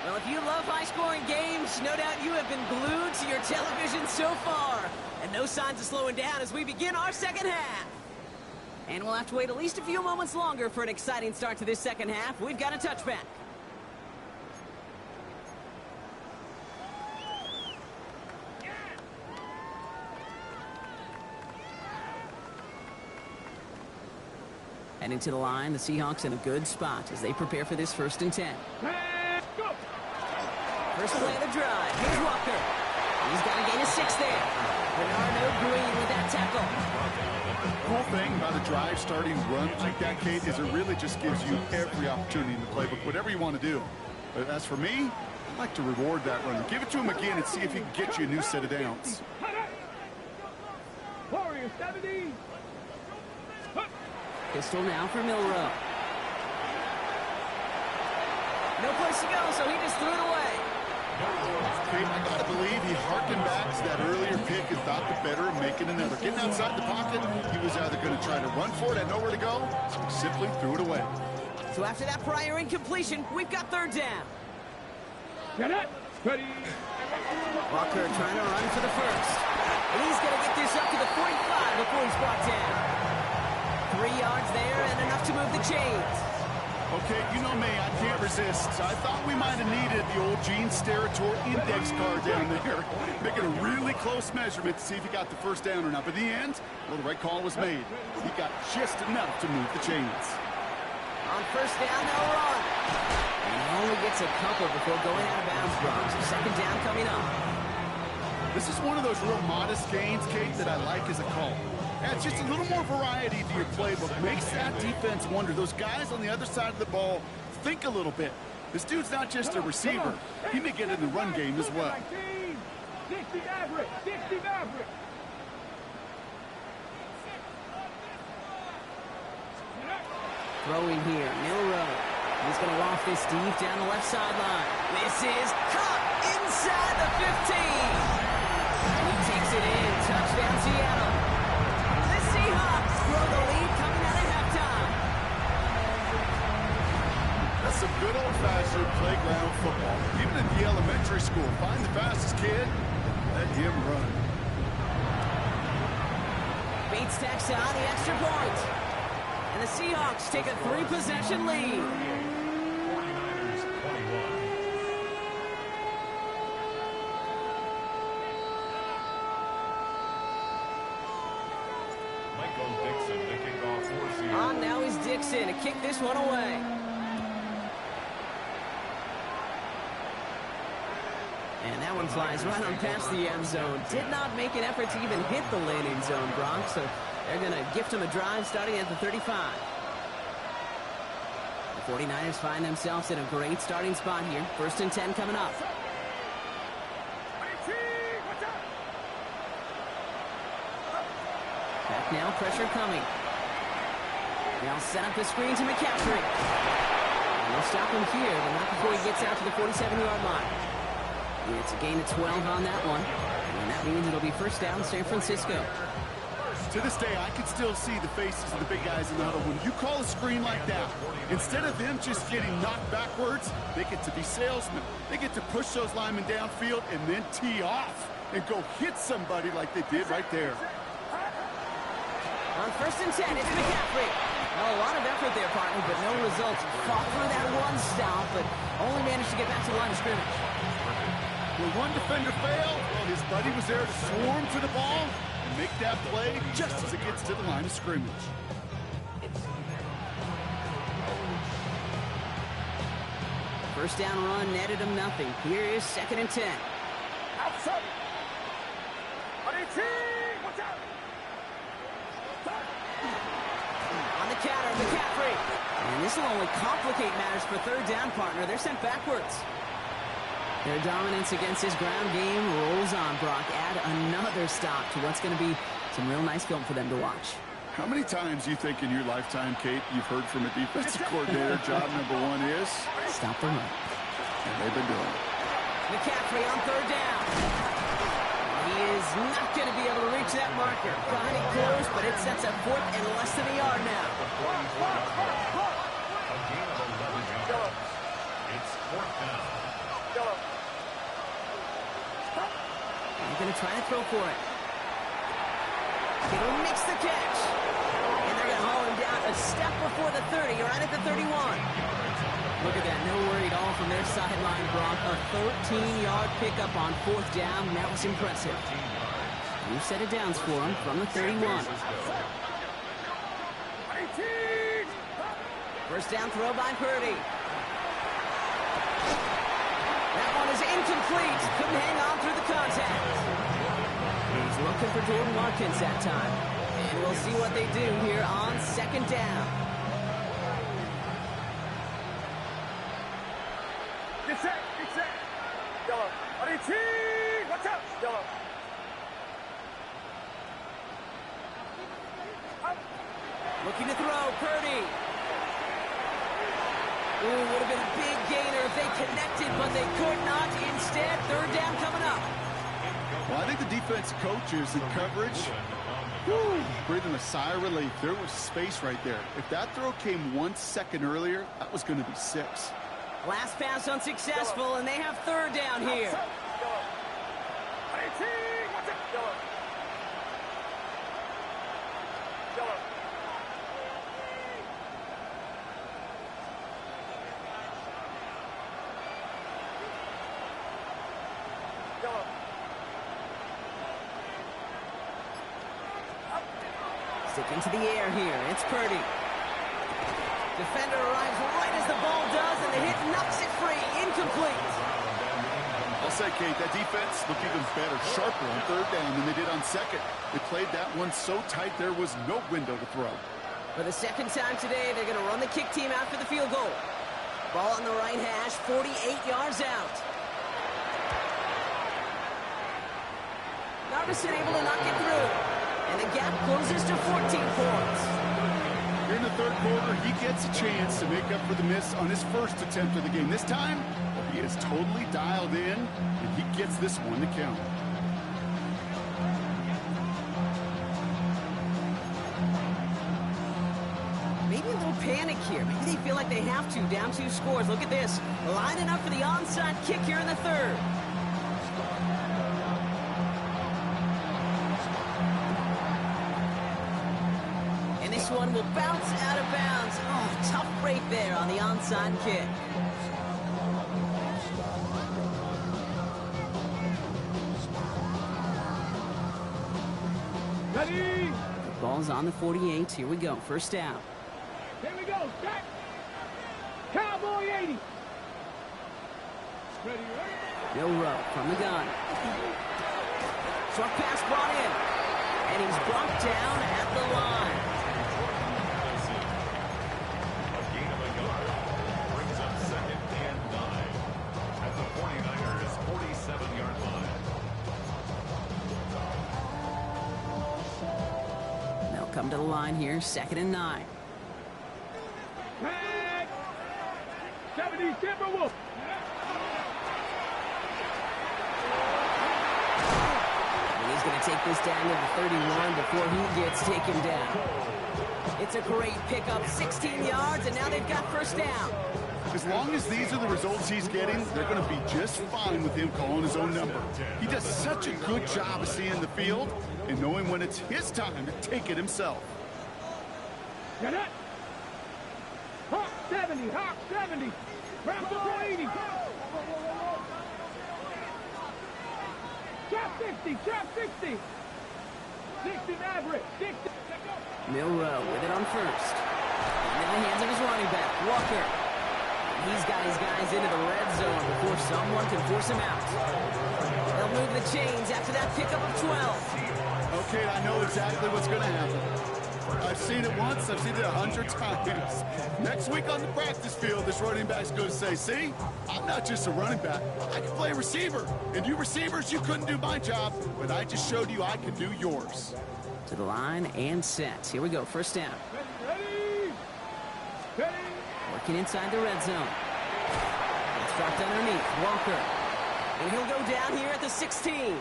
S2: Well, if you love high-scoring games, no doubt you have been glued to your television so far. And no signs of slowing down as we begin our second half. And we'll have to wait at least a few moments longer for an exciting start to this second half. We've got a touchback. Heading to the line, the Seahawks in a good spot as they prepare for this 1st and 10. First play of the drive. Here's Walker. He's got a gain of 6 there. Bernardo Green with that tackle.
S3: The cool thing about a drive starting run like that, Kate, is it really just gives you every opportunity in the playbook, whatever you want to do. But as for me, I'd like to reward that run. Give it to him again and see if he can get you a new set of downs.
S4: Warrior 70.
S2: Pistol now for Milrow. No place to go, so he just threw it away.
S3: Kate, I gotta believe he harkened back to that earlier pick and thought the better of making another. Getting outside the pocket, he was either going to try to run for it, had nowhere to go, so he simply threw it away.
S2: So after that prior incompletion, we've got 3rd down.
S4: Get it. Ready.
S2: Walker trying to run for the 1st. And he's going to get this up to the 45 before he's brought down. 3 yards there and enough to move the chains.
S3: Okay, you know me, I can't resist. I thought we might have needed the old Gene Steratore index card down there. Making a really close measurement to see if he got the 1st down or not. But in the end, well, the right call was made. He got just enough to move the chains.
S2: On 1st down, they'll run. And he only gets a couple before going out of bounds, Brock. So 2nd down coming up.
S3: This is one of those real modest gains, Kate, that I like as a call. Adds just a little more variety to your playbook. Makes that defense wonder. Those guys on the other side of the ball think a little bit. This dude's not just a receiver. He may get in the run game as well.
S4: 60 average. 60 average.
S2: Throwing here, Milrow. He's going to loft this deep down the left sideline. This is caught inside the 15. And he takes it in. Touchdown, Seattle. The Seahawks throw the lead coming out of halftime.
S3: That's some good old-fashioned playground football. Even at the elementary school, find the fastest kid, let him run.
S2: Bates tacks on the extra point. And the Seahawks take a 3-possession lead.
S5: 49ers 21. Michael Dixon to kick off for Seattle.
S2: On now is Dixon to kick this one away. And that one flies right on past the end zone. Did not make an effort to even hit the landing zone, Bronx. So they're going to gift him a drive starting at the 35. The 49ers find themselves in a great starting spot here. 1st and 10 coming up. Back back now. Pressure coming. Now set up the screen to McCaffrey. And they'll stop him here, but not before he gets out to the 47-yard line. It's a gain of 12 on that one. And that means it'll be first down San Francisco.
S3: To this day, I can still see the faces of the big guys in the huddle. When you call a screen like that, instead of them just getting knocked backwards, they get to be salesmen. They get to push those linemen downfield and then tee off and go hit somebody like they did right there.
S2: On 1st and 10, it's McCaffrey. Well, a lot of effort there, partner, but no results. Fought through that one stop, but only managed to get back to the line of scrimmage.
S3: When one defender failed, well, his buddy was there to swarm to the ball and make that play just as it gets to the line of scrimmage.
S2: First down run netted him nothing. Here is 2nd and 10.
S4: Outside. Watch out.
S2: On the counter, McCaffrey. And this will only complicate matters for 3rd down, partner. They're sent backwards. Their dominance against this ground game rolls on, Brock. Add another stop to what's going to be some real nice film for them to watch.
S3: How many times do you think in your lifetime, Kate, you've heard from a defensive coordinator, job number 1 is?
S2: Stop the run.
S3: And they've been doing it.
S2: McCaffrey on 3rd down. He is not going to be able to reach that marker. Got it close, but it sets up 4th and less than a yard now.
S5: A gain of 11 yards. It's 4th down.
S2: They're going to try to throw for it. He'll mix the catch. And they're going to haul him down a step before the 30, right at the 31. Look at that, no worry at all from their sideline, Brock. A 13-yard pickup on 4th down. That was impressive. New set of downs for him from the 31. First down throw by Purdy. That one is incomplete. Couldn't hang on through the contact. He's looking for Jordan Watkins that time. And we'll see what they do here on 2nd down.
S4: Get set. Yellow. Watch out. Yellow.
S2: Looking to throw, Purdy. Ooh, would have been a big gainer if they connected, but they could not. Instead, 3rd down coming up.
S3: Well, I think the defensive coaches in coverage, breathing a sigh of relief. There was space right there. If that throw came 1 second earlier, that was going to be 6.
S2: Last pass unsuccessful, and they have 3rd down here. Sticking to the air here. It's Purdy. Defender arrives right as the ball does, and the hit knocks it free. Incomplete.
S3: I'll say, Kate, that defense looked even better, sharper on 3rd down than they did on 2nd. They played that one so tight there was no window to throw.
S2: For the 2nd time today, they're going to run the kick team after the field goal. Ball on the right hash, 48 yards out. Narveson able to knock it through. And the gap closes to 14 points.
S3: Here in the 3rd quarter, he gets a chance to make up for the miss on his first attempt of the game. This time, he is totally dialed in, and he gets this one to count.
S2: Maybe a little panic here. Maybe they feel like they have to. Down 2 scores. Look at this. Lining up for the onside kick here in the 3rd. This one will bounce out of bounds. Oh, tough break there on the onside kick.
S4: Ready?
S2: The ball's on the 48. Here we go. First down.
S4: Here we go. Set. Cowboy 80. Ready.
S2: Bill Rowe from the gun. Short pass brought in. And he's brought down at the line.
S5: A gain of a yard brings up 2nd and 9 at the 49ers 47-yard line.
S2: No Come to the line here, 2nd and 9.
S4: Tag. 70 Timberwolves.
S2: And he's going to take this down to the 31 before he gets taken down. It's a great pickup, 16 yards, and now they've got first down.
S3: As long as these are the results he's getting, they're going to be just fine with him calling his own number. He does such a good job of seeing the field and knowing when it's his time to take it himself.
S4: Get it. Hawk 70, Hawk 70. Round to 80. Trap 60, trap 60. 60 Maverick, 60.
S2: Milrow with it on first. And in the hands of his running back, Walker. He's got his guys into the red zone before someone can force him out. They'll move the chains after that pickup of 12.
S3: Okay, I know exactly what's going to happen. I've seen it once, I've seen it 100 times. Next week on the practice field, this running back's going to say, see, I'm not just a running back, I can play receiver. And you receivers, you couldn't do my job, but I just showed you I can do yours.
S2: To the line and set. Here we go, first down.
S4: Ready. Ready.
S2: Working inside the red zone. It's dropped underneath, Walker. And he'll go down here at the 16.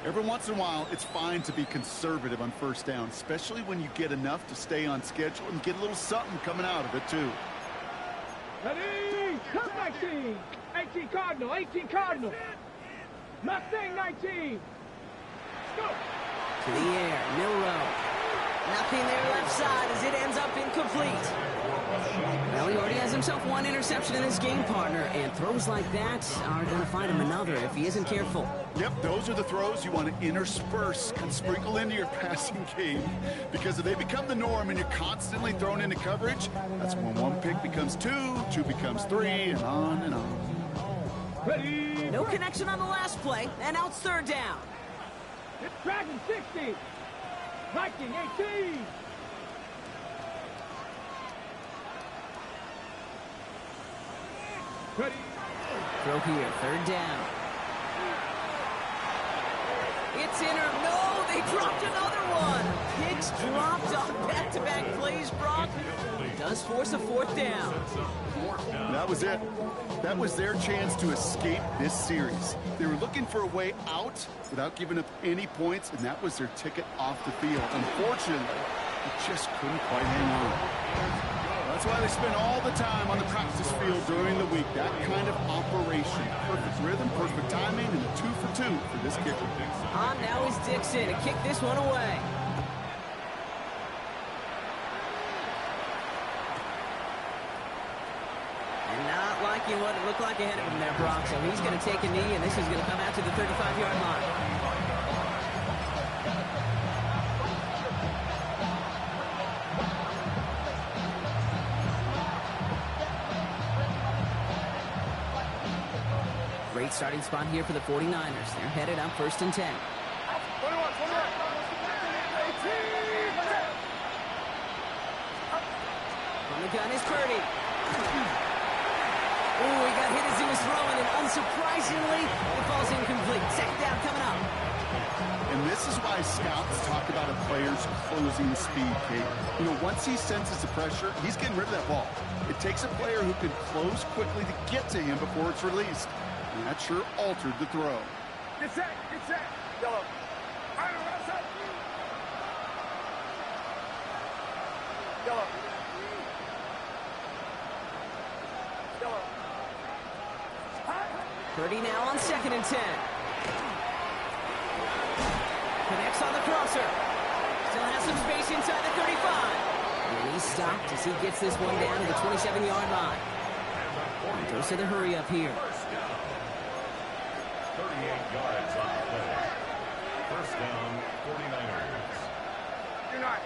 S3: Every once in a while, it's fine to be conservative on first down, especially when you get enough to stay on schedule and get a little something coming out of it, too.
S4: Ready. Come 19. 18 Cardinal, 18 Cardinal. Mustang 19. Go.
S2: To the air, Milrow. Nothing there left side as it ends up incomplete. Well, he already has himself one interception in his game, partner, and throws like that are going to find him another if he isn't careful.
S3: Yep, those are the throws you want to intersperse and sprinkle into your passing game, because if they become the norm and you're constantly thrown into coverage, that's when one pick becomes two, two becomes three, and on and on.
S4: Ready.
S2: No connection on the last play, and now it's 3rd down.
S4: It's Dragon 60. Viking 18. Ready.
S2: Throw here, 3rd down. It's in or no, they dropped another one. Picks dropped on back-to-back plays, Brock. Does force a 4th down.
S3: That was it. That was their chance to escape this series. They were looking for a way out without giving up any points, and that was their ticket off the field. Unfortunately, they just couldn't quite hang on. That's why they spend all the time on the practice field during the week. That kind of operation. Perfect rhythm, perfect timing, and a 2 for 2 for this kicker.
S2: On now is Dixon to kick this one away. And not liking what it looked like ahead of him there, Brock. So he's going to take a knee, and this is going to come out to the 35-yard line. Great starting spot here for the 49ers. They're headed up 1st and 10. On the gun is Purdy. Oh, he got hit as he was throwing, and unsurprisingly, it falls incomplete. 2nd down coming up.
S3: And this is why scouts talk about a player's closing speed, Kate. You know, once he senses the pressure, he's getting rid of that ball. It takes a player who can close quickly to get to him before it's released. And that sure altered the throw.
S4: Get set, yellow. Yellow. Yellow.
S2: Purdy now on 2nd and 10. Connects on the crosser. Still has some space inside the 35. And he's stopped as he gets this one down to the 27-yard line. He goes to the hurry up here.
S5: 38 yards on the play. First down, 49ers.
S4: You're not.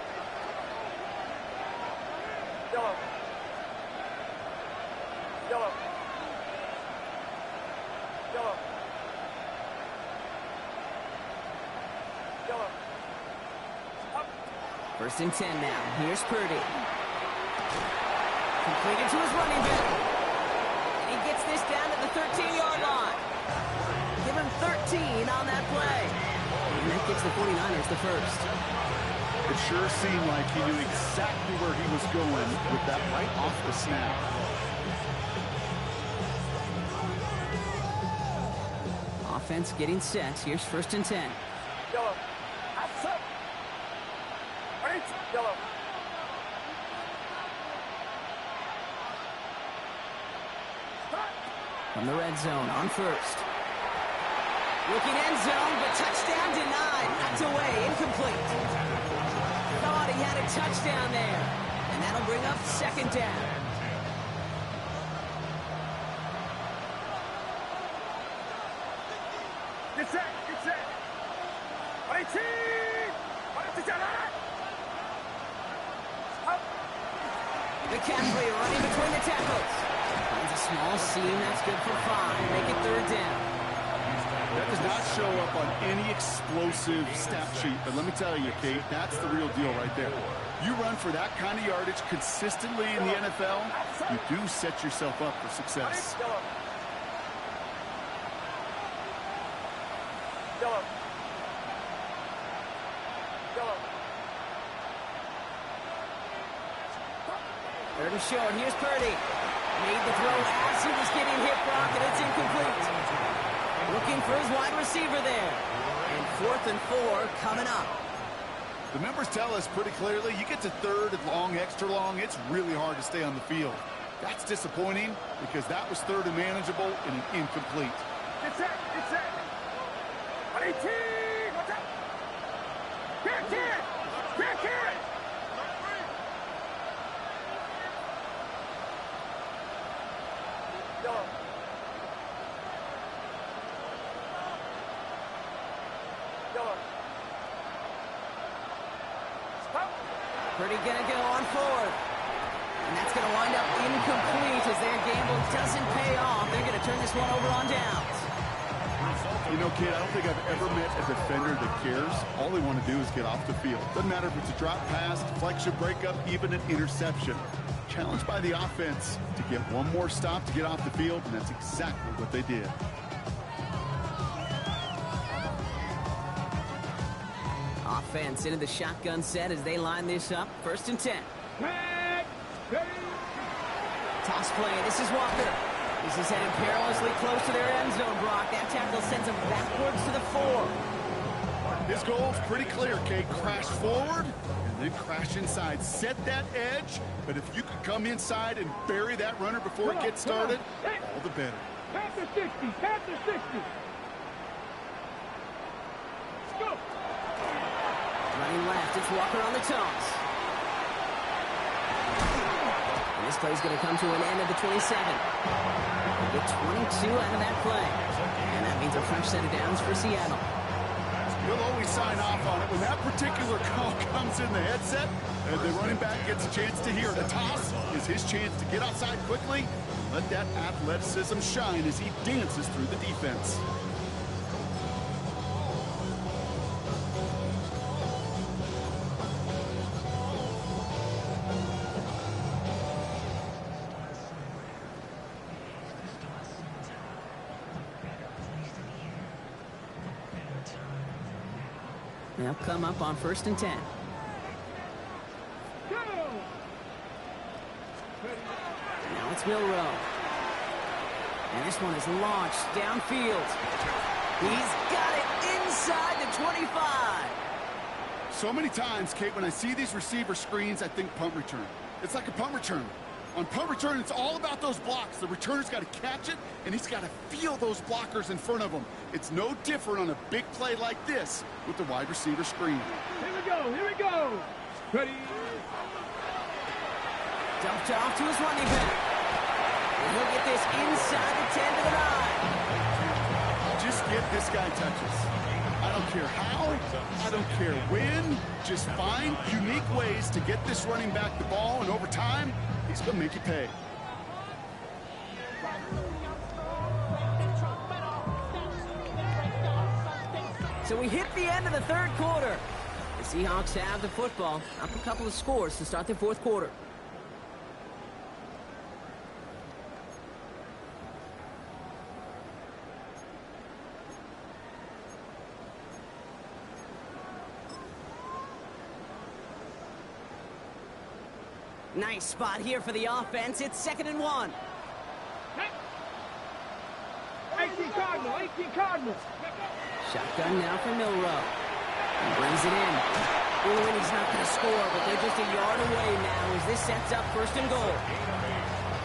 S4: Yellow. Yellow. Yellow. Yellow. Up.
S2: 1st and 10 now. Here's Purdy. Completed to his running back. And he gets this down to the 13-yard line. Give him 13 on that play. And that gives the 49ers the first.
S3: It sure seemed like he knew exactly where he was going with that right off the snap.
S2: Offense getting set. Here's 1st and 10.
S4: Yellow. Outside. Right. Yellow.
S2: From the red zone on 1st. Looking end zone, but touchdown denied. Knocked away, incomplete. Thought he had a touchdown there. And that'll bring up 2nd down.
S4: Get set. Get set. Right.
S2: The McCaffrey running between the tackles. Finds a small seam. That's good for 5. Make it 3rd down.
S3: That does not show up on any explosive stat sheet, but let me tell you, Kate, that's the real deal right there. You run for that kind of yardage consistently in the NFL, you do set yourself up for success.
S4: Yellow. Yellow.
S2: 3rd and short. Here's Purdy. Made the throw as he was getting hit, Brock, and it's incomplete. Looking for his wide receiver there. And 4th and 4 coming up.
S3: The numbers tell us pretty clearly, you get to 3rd and long, extra long, it's really hard to stay on the field. That's disappointing because that was 3rd and manageable and an incomplete.
S4: Get set. Get set. 18. Watch out. Back here. Back here. Yellow. Yellow. Stop.
S2: Purdy gonna go on 4th. And that's gonna wind up incomplete as their gamble doesn't pay off. They're gonna turn this one over on downs.
S3: You know, kid, I don't think I've ever met a defender that cares. All they want to do is get off the field. Doesn't matter if it's a drop pass, deflection, breakup, even an interception. Challenged by the offense to get one more stop to get off the field, and that's exactly what they did.
S2: Offense into the shotgun set as they line this up. 1st and 10.
S4: Back. Ready.
S2: Toss play. This is Walker. This is headed perilously close to their end zone, Brock. That tackle sends him backwards to the 4.
S3: His goal's pretty clear, Kate. Crash forward and then crash inside. Set that edge, but if you could come inside and bury that runner before it gets started, all the better.
S4: Past the 60. Past the 60. Let's go.
S2: Running left. It's Walker on the toss. And this play's going to come to an end at the 27. Get 22 out of that play. And that means a fresh set of downs for Seattle.
S3: You'll always sign off on it when that particular call comes in the headset and the running back gets a chance to hear. The toss is his chance to get outside quickly, let that athleticism shine as he dances through the defense.
S2: They'll come up on 1st and 10.
S4: Go.
S2: Now it's Milrow. And this one is launched downfield. He's got it inside the 25.
S3: So many times, Kate, when I see these receiver screens, I think punt return. It's like a punt return. On punt return, it's all about those blocks. The returner's got to catch it, and he's got to feel those blockers in front of him. It's no different on a big play like this with the wide receiver screen.
S4: Here we go. Here we go. Ready.
S2: Dumped off to his running back. And he'll get this inside the 10 to the 9.
S3: Just get this guy touches. I don't care how, I don't care when. Just find unique ways to get this running back the ball, and over time, he's going to make you pay.
S2: So we hit the end of the 3rd quarter. The Seahawks have the football. Up a couple of scores to start the 4th quarter. Nice spot here for the offense. It's 2nd and 1.
S4: 18 Cardinal, 18 Cardinal.
S2: Shotgun now for Milrow. He brings it in. Ooh, and he's not going to score, but they're just a yard away now as this sets up 1st and goal.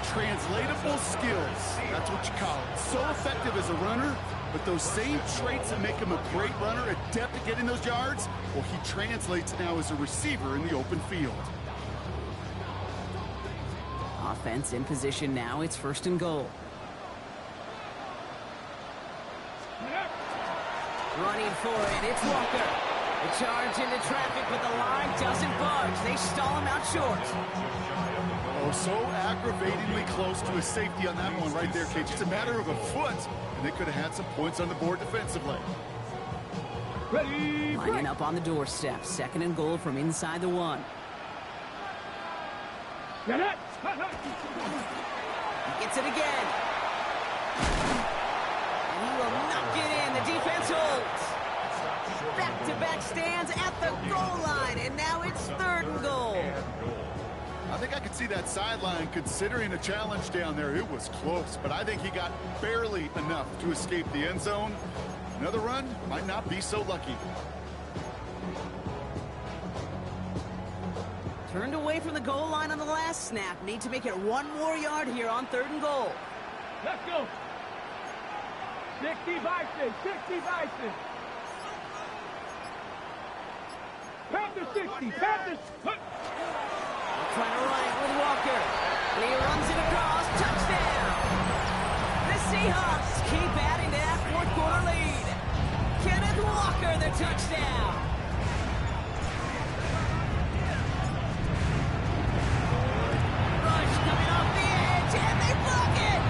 S3: Translatable skills. That's what you call it. So effective as a runner, but those same traits that make him a great runner, adept at getting those yards, well, he translates now as a receiver in the open field.
S2: Offense in position now. It's 1st and goal. Running for it, it's Walker. The charge into traffic, but the line doesn't budge. They stall him out short.
S3: Oh, so aggravatingly close to a safety on that one right there, Kate. Just a matter of a foot, and they could have had some points on the board defensively.
S4: Ready,
S2: Lining up on the doorstep. 2nd and goal from inside the 1.
S4: Get it.
S2: He gets it again. And he will knock it in. The defense holds. Back-to-back stands at the goal line, and now it's 3rd and goal.
S3: I think I could see that sideline considering a challenge down there. It was close, but I think he got barely enough to escape the end zone. Another run might not be so lucky.
S2: Turned away from the goal line on the last snap. Need to make it 1 more yard here on 3rd and goal.
S4: Let's go. 60 Bison, 60 Bison. Panther 60, Panthers.
S2: Trying to run it with Walker. And he runs it across. Touchdown! The Seahawks keep adding to that 4th quarter lead. Kenneth Walker, the touchdown. Rush coming off the edge, and they block it!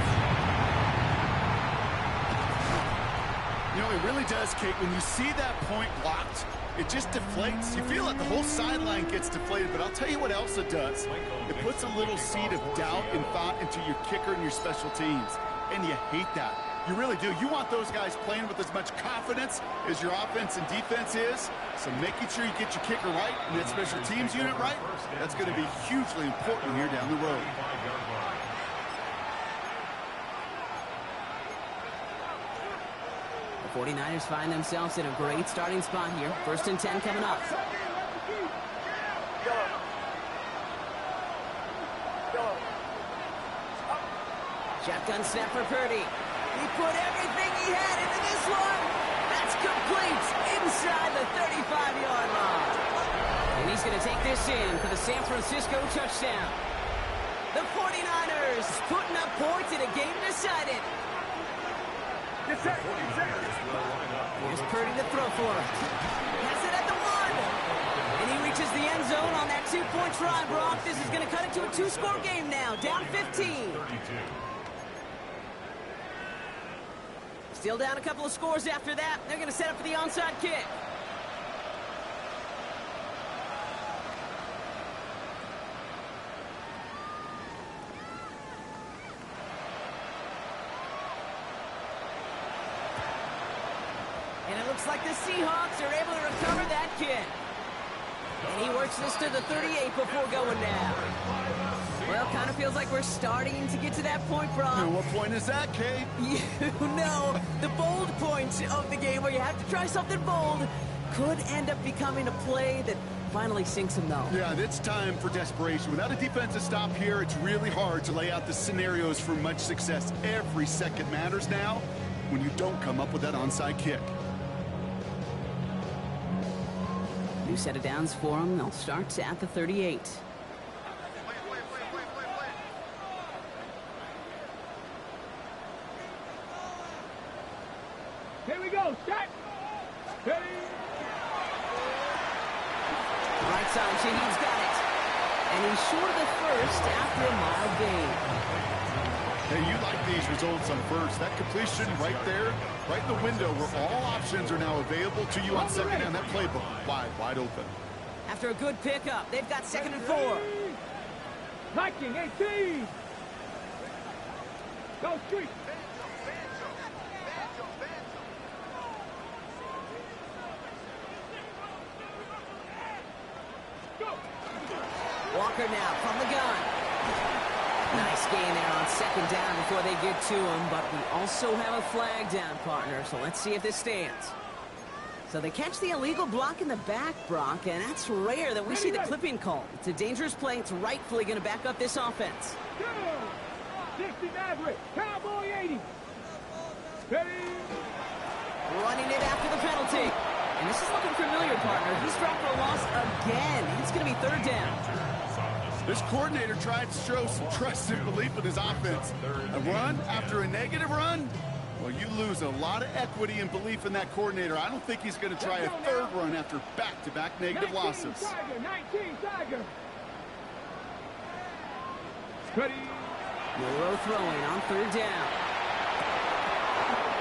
S3: You know, it really does, Kate. When you see that point blocked, it just deflates. You feel like the whole sideline gets deflated, but I'll tell you what else it does. It puts a little seed of doubt and thought into your kicker and your special teams, and you hate that. You really do. You want those guys playing with as much confidence as your offense and defense is, so making sure you get your kicker right and that special teams unit right, that's going to be hugely important here down the road.
S2: The 49ers find themselves in a great starting spot here. 1st and 10 coming up. Shotgun snap for Purdy. He put everything he had into this one. That's complete inside the 35-yard line. And he's going to take this in for the San Francisco touchdown. The 49ers putting up points in a game decided.
S4: Yes, sir.
S2: Here's Purdy to throw for him. Has it at the 1. And he reaches the end zone on that 2-point try, Brock. This is going to cut it to a 2-score game now. Down 15. Still down a couple of scores after that. They're going to set up for the onside kick. And it looks like the Seahawks are able to recover that kick. And he works this to the 38 before going down. Well, kind of feels like we're starting to get to that point, Brock.
S3: And what point is that, Kate?
S2: You know, the bold point of the game where you have to try something bold could end up becoming a play that finally sinks him, though.
S3: Yeah, it's time for desperation. Without a defensive stop here, it's really hard to lay out the scenarios for much success. Every second matters now when you don't come up with that onside kick.
S2: New set of downs for him. They'll start at the 38.
S4: Here we go. Set. Ready.
S2: Right side, Shaheed's got it. And he's short of the first after a mild gain.
S3: Hey, you like these results on first. That completion right there, right in the window where all options are now available to you on second down. That playbook wide open.
S2: After a good pickup, they've got 2nd and 4.
S4: Viking 18. Go street.
S2: Walker now from the gun. Nice gain there on second down before they get to him, but we also have a flag down, partner, so let's see if this stands. So they catch the illegal block in the back, Brock, and that's rare that we see the clipping call. It's a dangerous play. It's rightfully going to back up this offense.
S4: 60 Maverick, Cowboy 80. Ready?
S2: Running it after the penalty. And this is looking familiar, partner. He's dropped for a loss again. It's going to be third down.
S3: This coordinator tried to show some trust and belief in his offense. A run after a negative run? Well, you lose a lot of equity and belief in that coordinator. I don't think he's going to try a third run after back-to-back negative losses.
S4: 19 Tiger. Ready?
S2: Moreau throwing on third down.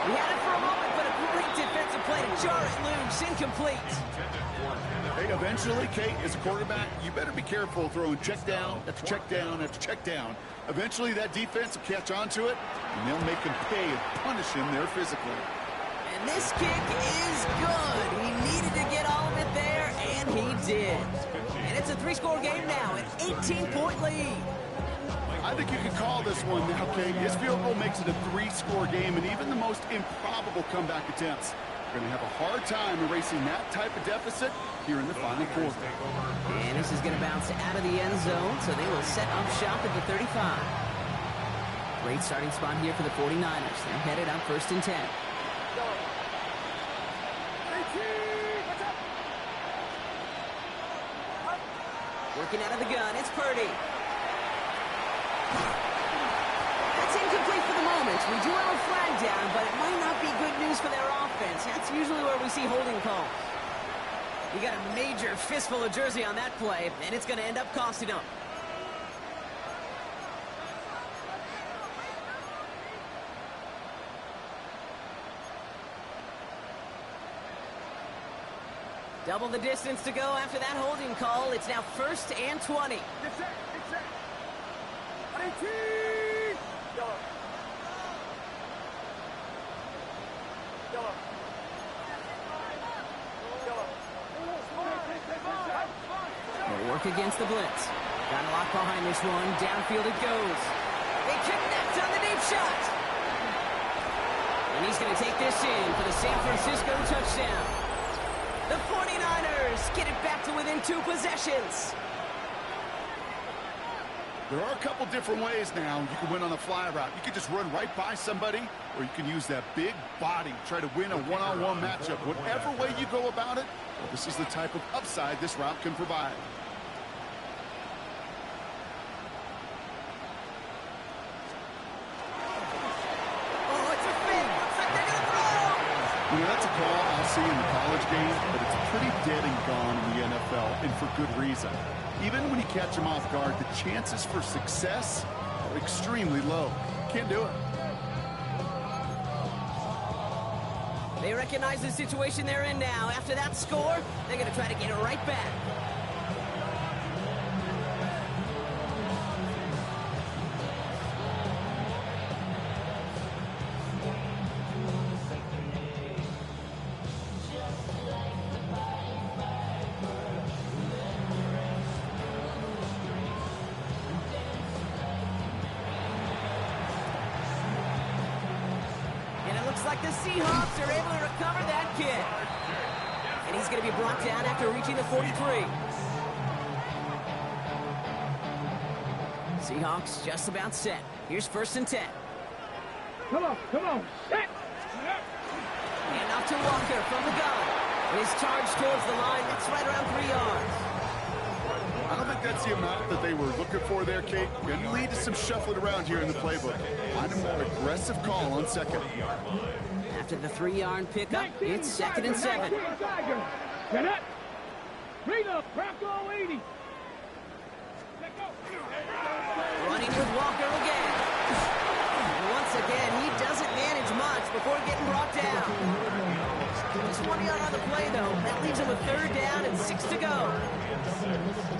S2: We had it for a moment, but a great defensive play to jar it loose. Incomplete.
S3: Hey, eventually, Kate, as a quarterback, you better be careful throwing check down after check down after check down. Eventually, that defense will catch on to it, and they'll make him pay and punish him there physically.
S2: And this kick is good. He needed to get all of it there, and he did. And it's a three-score game now, an 18-point lead.
S3: I think you can call this one now, Kate. His field goal makes it a three-score game, and even the most improbable comeback attempts are going to have a hard time erasing that type of deficit here in the final quarter.
S2: And this is going to bounce out of the end zone, so they will set up shop at the 35. Great starting spot here for the 49ers. They're headed up 1st and 10. Working out of the gun, it's Purdy. That's incomplete for the moment. We do have a flag down, but it might not be good news for their offense. That's usually where we see holding calls. You got a major fistful of jersey on that play, and it's going to end up costing them. Double the distance to go after that holding call. It's now 1st and 20.
S4: Get set. 19.
S2: They'll work against the blitz. Got a lock behind this one. Downfield it goes. They connect on the deep shot. And he's going to take this in for the San Francisco touchdown. The 49ers get it back to within 2 possessions.
S3: There are a couple different ways now you can win on a fly route. You can just run right by somebody, or you can use that big body, try to win a one-on-one matchup. Whatever way you go about it, well, this is the type of upside this route can provide.
S2: Oh, it's a fake. Looks like they're going to throw.
S3: You know, that's a call I'll see in the college game, but it's pretty dead and gone in the NFL, and for good reason. Even when you catch them off guard, the chances for success are extremely low. Can't do it.
S2: They recognize the situation they're in now. After that score, they're going to try to get it right back. Like the Seahawks are able to recover that kick. And he's going to be brought down after reaching the 43. Seahawks just about set. Here's 1st and 10.
S4: Come on. Set.
S2: And off to Walker from the gun. And his charge towards the line. That's right around 3 yards.
S3: I don't think that's the amount that they were looking for there, Kate. Going to lead to some shuffling around here in the playbook. Find a more aggressive call on second.
S2: After the 3-yard pickup, it's 2nd and 7.
S4: Get up. Read up. Bronco 80.
S2: Running with Walker again. And once again, he doesn't manage much before getting brought down. Just 1 yard on the play, though. That leaves him with 3rd down and 6 to go.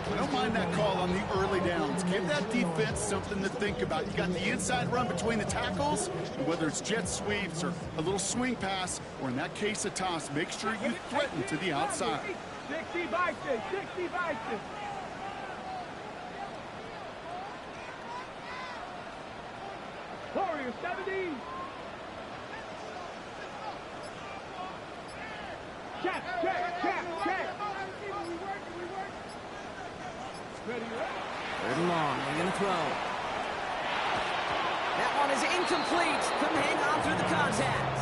S3: I don't mind that call on the early downs. Give that defense something to think about. You got the inside run between the tackles, and whether it's jet sweeps or a little swing pass, or in that case a toss, make sure you threaten to the outside.
S4: 60 Bison. Warrior 70. Check. Ready.
S2: Third and long. They're going to throw. That one is incomplete. Couldn't hang on through the contact.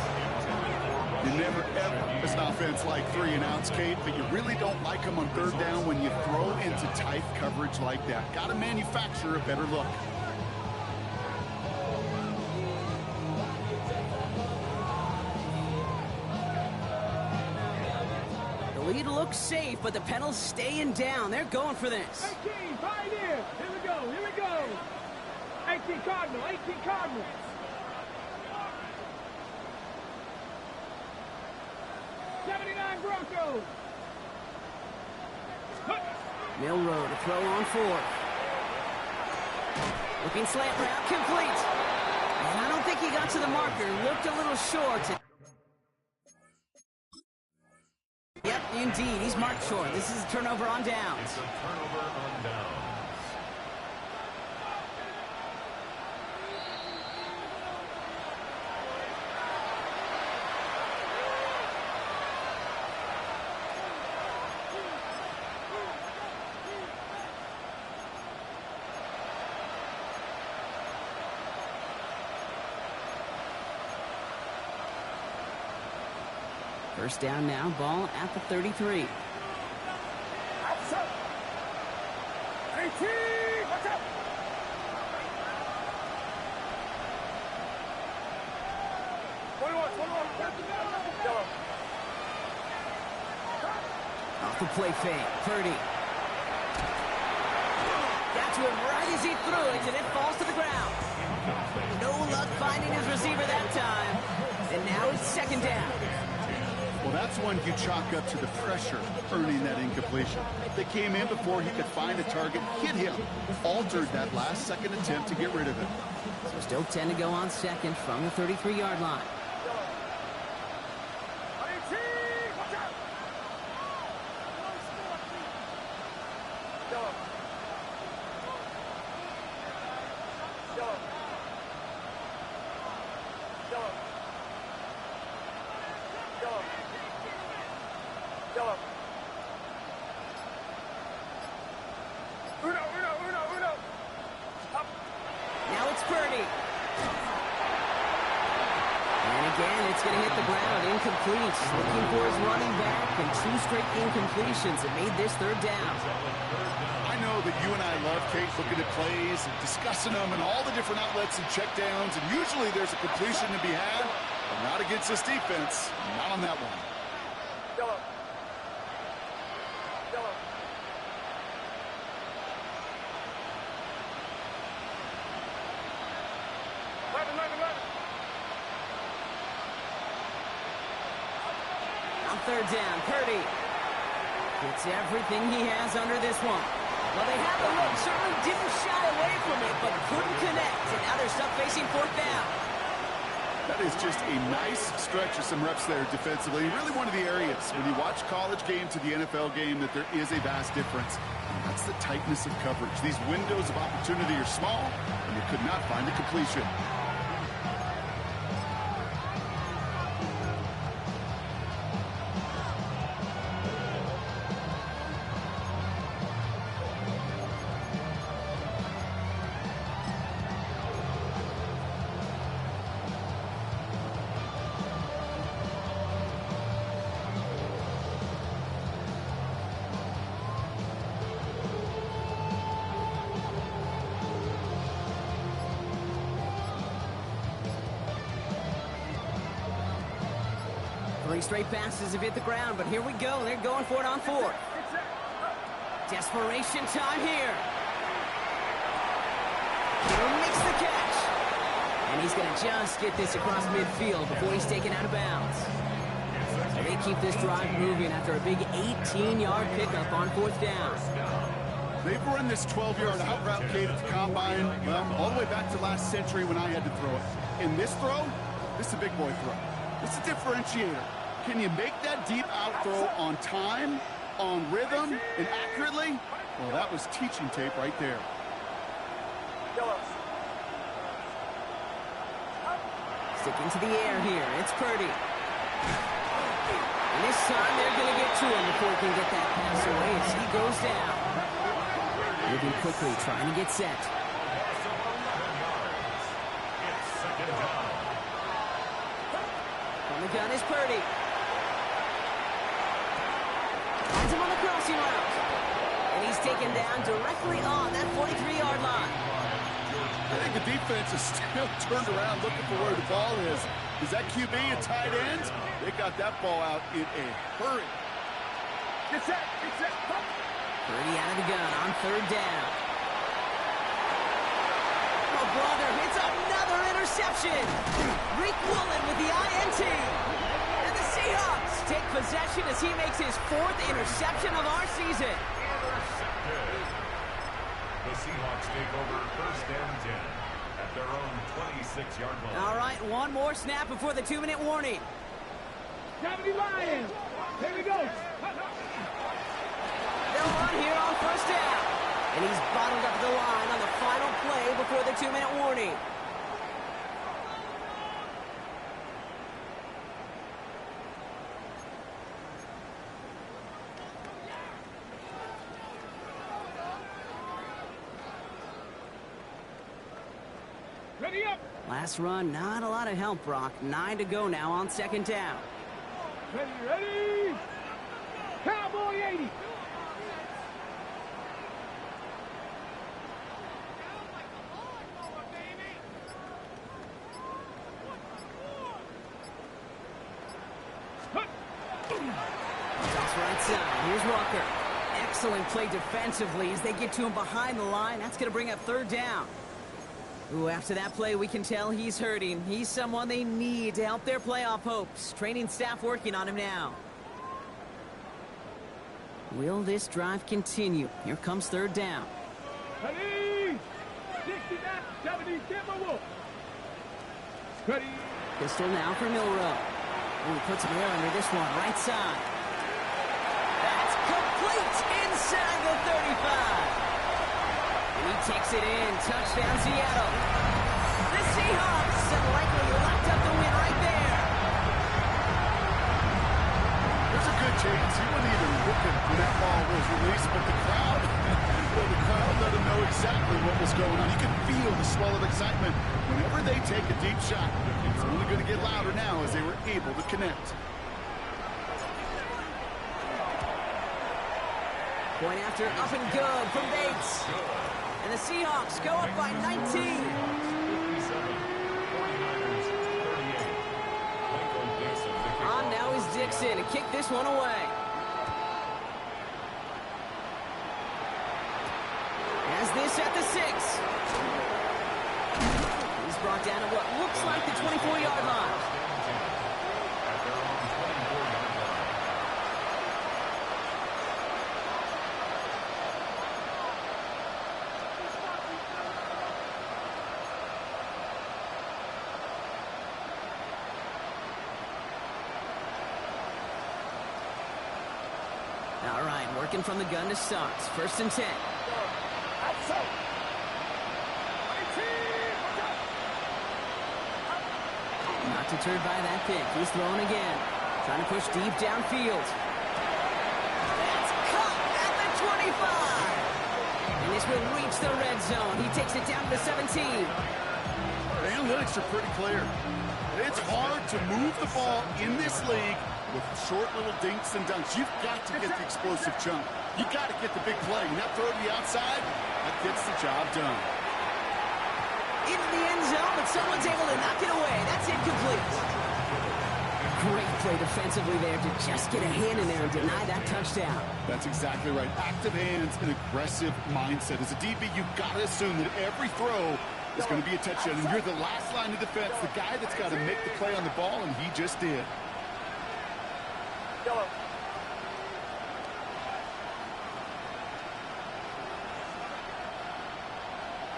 S3: You never, ever, as an offense, like 3 and outs, Kate, but you really don't like them on third down when you throw into tight coverage like that. Got to manufacture a better look.
S2: The lead looks safe, but the penalty's staying down. They're going for this.
S4: 18, Pioneer. Here we go. 18 Cardinal. 79 Broncos.
S2: Milrow to throw on 4th. Looking slant route, complete. And I don't think he got to the marker. Looked a little short. Yep, indeed. He's marked short. This is a turnover on downs.
S5: It's a turnover on downs.
S2: First down now, ball at the 33.
S4: 18, watch out.
S2: Off the play fake, Purdy. Got to him right as he threw it, and it falls to the ground. No luck finding his receiver that time. And now it's second down.
S3: Well, that's one you chalk up to the pressure earning that incompletion. They came in before he could find a target, hit him, altered that last-second attempt to get rid of it.
S2: So still 10 to go on second from the 33-yard line. Now it's Purdy. And again, it's going to hit the ground. Incomplete. Looking for his running back, and 2 straight incompletions that made this third down.
S3: I know that you and I love, Kate, looking at plays and discussing them and all the different outlets and checkdowns, and usually there's a completion to be had, but not against this defense. Not on that one.
S2: On third down, Purdy gets everything he has under this one. Well, they had the look, certainly didn't shy away from it, but couldn't connect, and now they're stuck facing 4th down.
S3: That is just a nice stretch of some reps there defensively. Really one of the areas when you watch college game to the NFL game that there is a vast difference. And that's the tightness of coverage. These windows of opportunity are small, and you could not find a completion.
S2: Three straight passes have hit the ground, but here we go. They're going for it on 4th. Desperation time here. He makes the catch. And he's going to just get this across midfield before he's taken out of bounds. So they keep this drive moving after a big 18-yard pickup on 4th down.
S3: They've run this 12-yard out route, Kate, at the combine, well, all the way back to last century when I had to throw it. In this throw, this is a big boy throw. It's a differentiator. Can you make that deep out throw on time, on rhythm, and accurately? Well, that was teaching tape right there.
S2: Stick into the air here. It's Purdy. And this time they're going to get to him before he can get that pass away as he goes down. Moving quickly, trying to get set. On the gun is Purdy. Finds him on the crossing route. And he's taken down directly on that 43-yard line.
S3: I think the defense is still turned around looking for where the ball is. Is that QB a tight end? They got that ball out in a hurry.
S4: Get set, get set.
S2: Purdy out of the gun on third down. Oh, brother, it's another interception. Rick Woolen with the INT. And the Seahawks take possession as he makes his 4th interception of our season.
S5: The Seahawks take over first and 10 at their own 26-yard line.
S2: All right, one more snap before the 2-minute warning.
S4: 70 Lions. Here we go.
S2: They'll run here on first down. And he's bottled up the line on the final play before the 2-minute warning.
S4: Ready up.
S2: Last run, not a lot of help, Brock. 9 to go now on second down.
S4: Ready, ready. Cowboy 80.
S2: Toss right side. Here's Walker. Excellent play defensively as they get to him behind the line. That's going to bring up third down. Ooh, after that play, we can tell he's hurting. He's someone they need to help their playoff hopes. Training staff working on him now. Will this drive continue? Here comes third down.
S4: Ready. 69, 70 Timberwolves. Ready.
S2: Pistol now for Milrow. Ooh, he puts him there under this one, right side. That's complete inside the 35. And he takes it in. Touchdown, Seattle. The Seahawks have likely locked up the win right there.
S3: There's a good chance he wasn't even looking when that ball was released, but the crowd, let him know exactly what was going on. You could feel the swell of excitement. Whenever they take a deep shot, it's only going to get louder now as they were able to connect.
S2: Point after, up and good from Bates. And the Seahawks go up by 19. On now is Dixon to kick this one away. Has this at the 6. He's brought down to what looks like the 24-yard line. All right, working from the gun to start. First and 10. Not deterred by that pick. He's throwing again. Trying to push deep downfield. That's caught at the 25. And this will reach the red zone. He takes it down to the 17.
S3: The analytics are pretty clear. It's hard to move the ball in this league with short little dinks and dunks. You've got to get the explosive chunk. You've got to get the big play. And that throw to the outside, that gets the job done.
S2: Into the end zone, but someone's able to knock it away. That's incomplete. Great play defensively there to just get a hand in there and deny that touchdown.
S3: That's exactly right. Active hands and aggressive mindset. As a DB, you've got to assume that every throw is going to be a touchdown. And you're the last line of defense, the guy that's got to make the play on the ball, and he just did.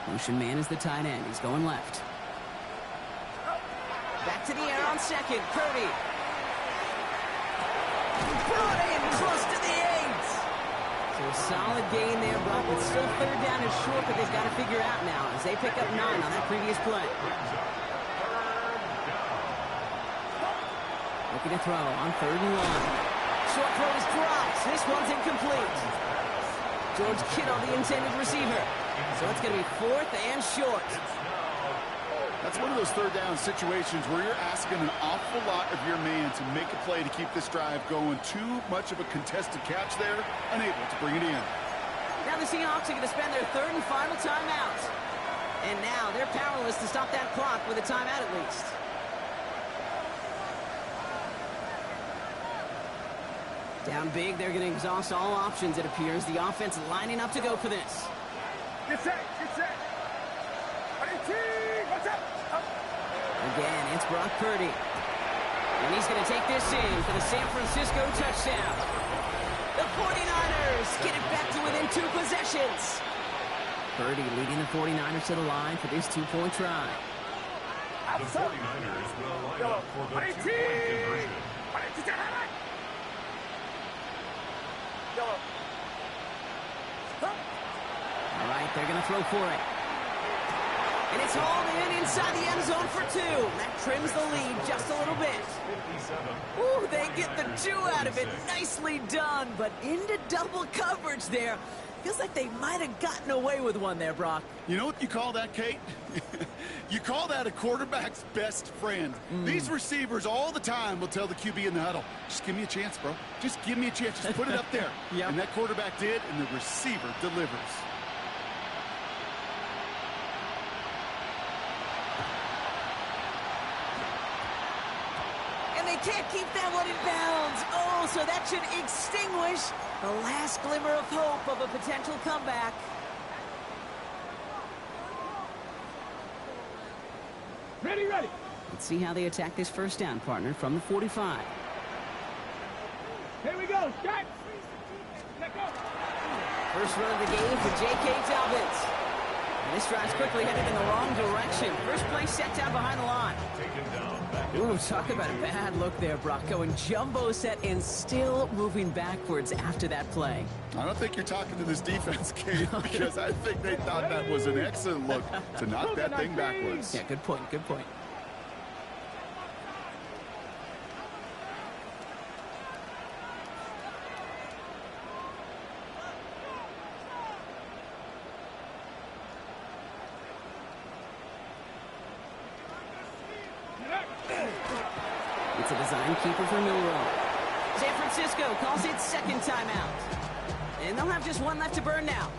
S2: Motion man is the tight end. He's going left. Back to the air on second. Purdy. Brought in close to the 8. So a solid gain there, Brock, but still third down is short, but they've got to figure out now as they pick up 9 on that previous play. Looking to throw on 3rd and 1. Short throw is dropped. This one's incomplete. George Kittle, the intended receiver. So it's going to be 4th and short.
S3: That's one of those 3rd down situations where you're asking an awful lot of your man to make a play to keep this drive going. Too much of a contested catch there, unable to bring it in.
S2: Now the Seahawks are going to spend their 3rd and final timeout. And now they're powerless to stop that clock with a timeout at least. Down big, they're going to exhaust all options, it appears. The offense lining up to go for this.
S4: Get set, get set. What's up?
S2: Again, it's Brock Purdy. And he's going to take this in for the San Francisco touchdown. The 49ers get it back to within 2 possessions. Purdy leading the 49ers to the line for this 2-point try.
S5: The 49ers will line up for the 2-point conversion.
S2: All right, they're going to throw for it. And it's hauled in inside the end zone for 2. That trims the lead just a little bit. Ooh, they get the 2 out of it. Nicely done, but into double coverage there. Feels like they might have gotten away with one there, Brock.
S3: You know what you call that, Kate? You call that a quarterback's best friend. These receivers all the time will tell the QB in the huddle, just give me a chance, bro. Just give me a chance. Just put it up there.
S2: Yep.
S3: And that quarterback did, and the receiver delivers.
S2: Can't keep that one in bounds. Oh, so that should extinguish the last glimmer of hope of a potential comeback.
S4: Ready, ready.
S2: Let's see how they attack this 1st down, partner, from the 45.
S4: Here we go. Start. Let go.
S2: First run of the game for J.K. Dobbins. And this drive's quickly headed in the wrong direction. First play set down behind the line. Ooh, talk about a bad look there, Brock. Going jumbo set and still moving backwards after that play.
S3: I don't think you're talking to this defense, Kate, because I think they thought that was an excellent look to knock that thing backwards.
S2: Yeah, good point, good point. It's a design keeper for Milrow. San Francisco calls it 2nd timeout. And they'll have just 1 left to burn now.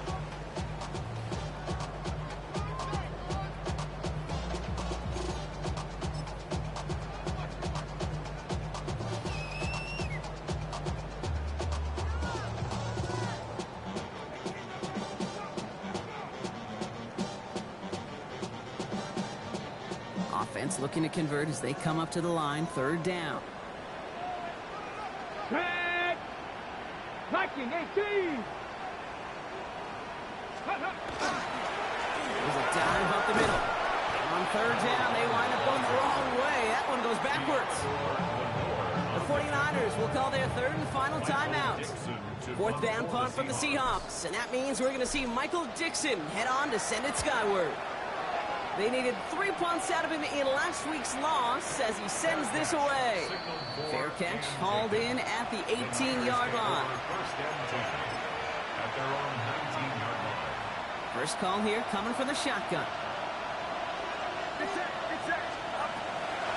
S2: Offense looking to convert as they come up to the line, 3rd down.
S4: Track. Liking 18.
S2: There's a dive up the middle. On 3rd down, they wind up going the wrong way. That one goes backwards. The 49ers will call their 3rd and final timeout. 4th down punt from the Seahawks. And that means we're going to see Michael Dixon head on to send it skyward. They needed 3 punts out of him in last week's loss as he sends this away. Fair catch, hauled in at the 18-yard line.
S5: At their own 19-yard line.
S2: First call here coming from the shotgun.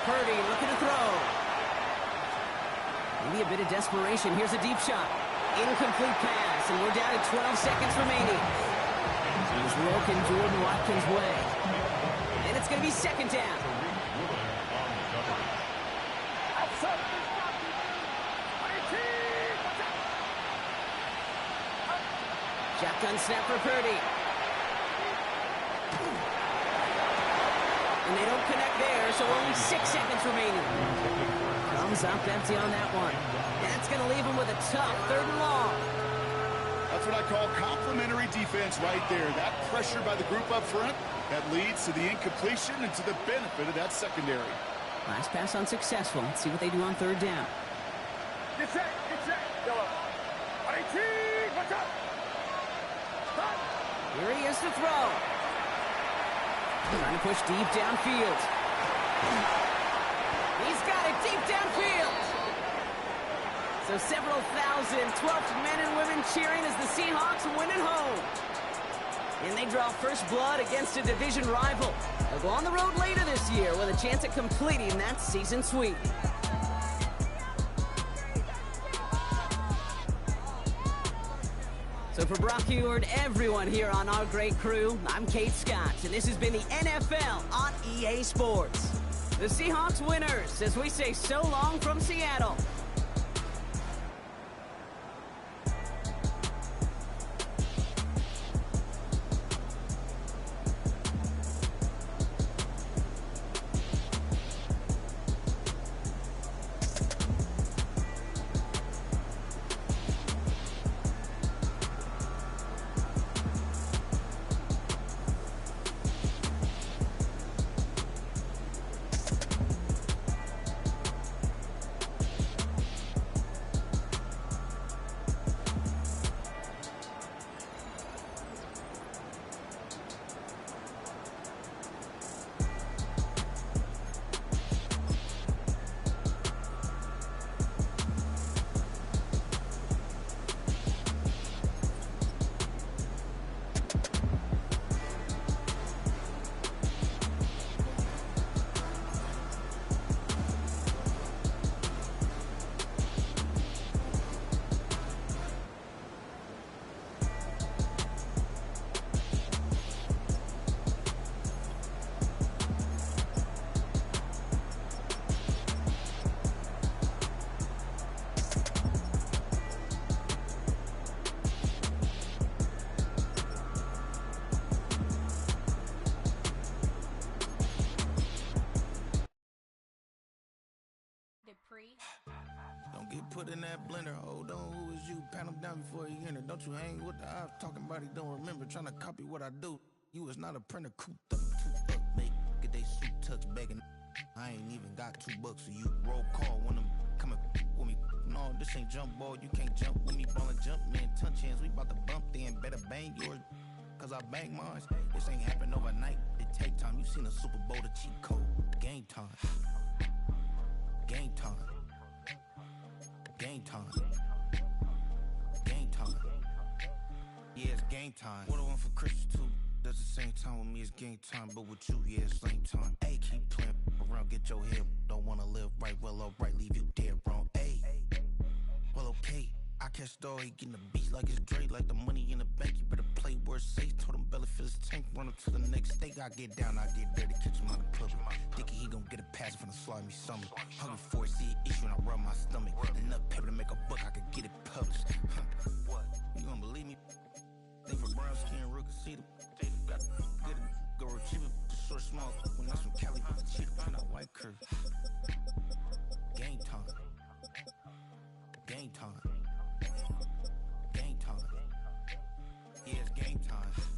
S2: Purdy looking to throw. Maybe a bit of desperation. Here's a deep shot. Incomplete pass, and we're down to 12 seconds remaining. He's working Jordan Watkins' way. And it's going to be 2nd down. Shotgun snap for Purdy. And they don't connect there, so only 6 seconds remaining. Comes up empty on that one. That's going to leave him with a tough 3rd and long.
S3: That's what I call complimentary defense right there. That pressure by the group up front, that leads to the incompletion and to the benefit of that secondary.
S2: Last pass unsuccessful. Let's see what they do on 3rd down.
S4: Get set, get set. Yellow. 18, what's up?
S2: Here he is to throw. Trying to push deep downfield. He's got it deep downfield. So several thousand 12th men and women cheering as the Seahawks win at home. And they draw first blood against a division rival. They'll go on the road later this year with a chance at completing that season sweep. So for Brock Ewart, everyone here on our great crew, I'm Kate Scott, and this has been the NFL on EA Sports. The Seahawks winners, as we say so long from Seattle.
S1: Don't get put in that blender. Hold on, who is you? Pat him down before he enter. Don't you hang with the ops talking about he don't remember. Trying to copy what I do. You is not a printer. Cooped up, make get they suit tucks begging. I ain't even got $2, so you roll call when them coming with me. No, this ain't jump ball. You can't jump with me. Ballin' jump, man. Touch hands. We about to bump then. Better bang yours, cause I bang mine. This ain't happen overnight. It take time. You seen a Super Bowl, the cheat code. Game time. Game time. Game time. Game time. Yeah, it's game time. What I want for Christmas too. Does the same time with me, it's game time. But with you, yeah, it's same time. Hey, keep playing around, get your head. Don't wanna live right, well, alright, leave you dead wrong. Hey, well, okay. I catch the dog, he getting the beat like it's Dre, like the money in the bank. You better play where it's safe. Told him belly fill his tank, run him to the next state. I get down, I get dirty, catch him on the public. Thinking he gon' get a pass from the slimy stomach. Hungry for it, see an issue and I rub my stomach. Enough paper to make a book, I could get it published. What? You gon' believe me? Think for brown skin, real can see them. Got to get it, go retrieve it. Just short, small, when that's from Cali, with the cheetah, and that white curve. Game time. Game time. Game time. Yeah, it's game time.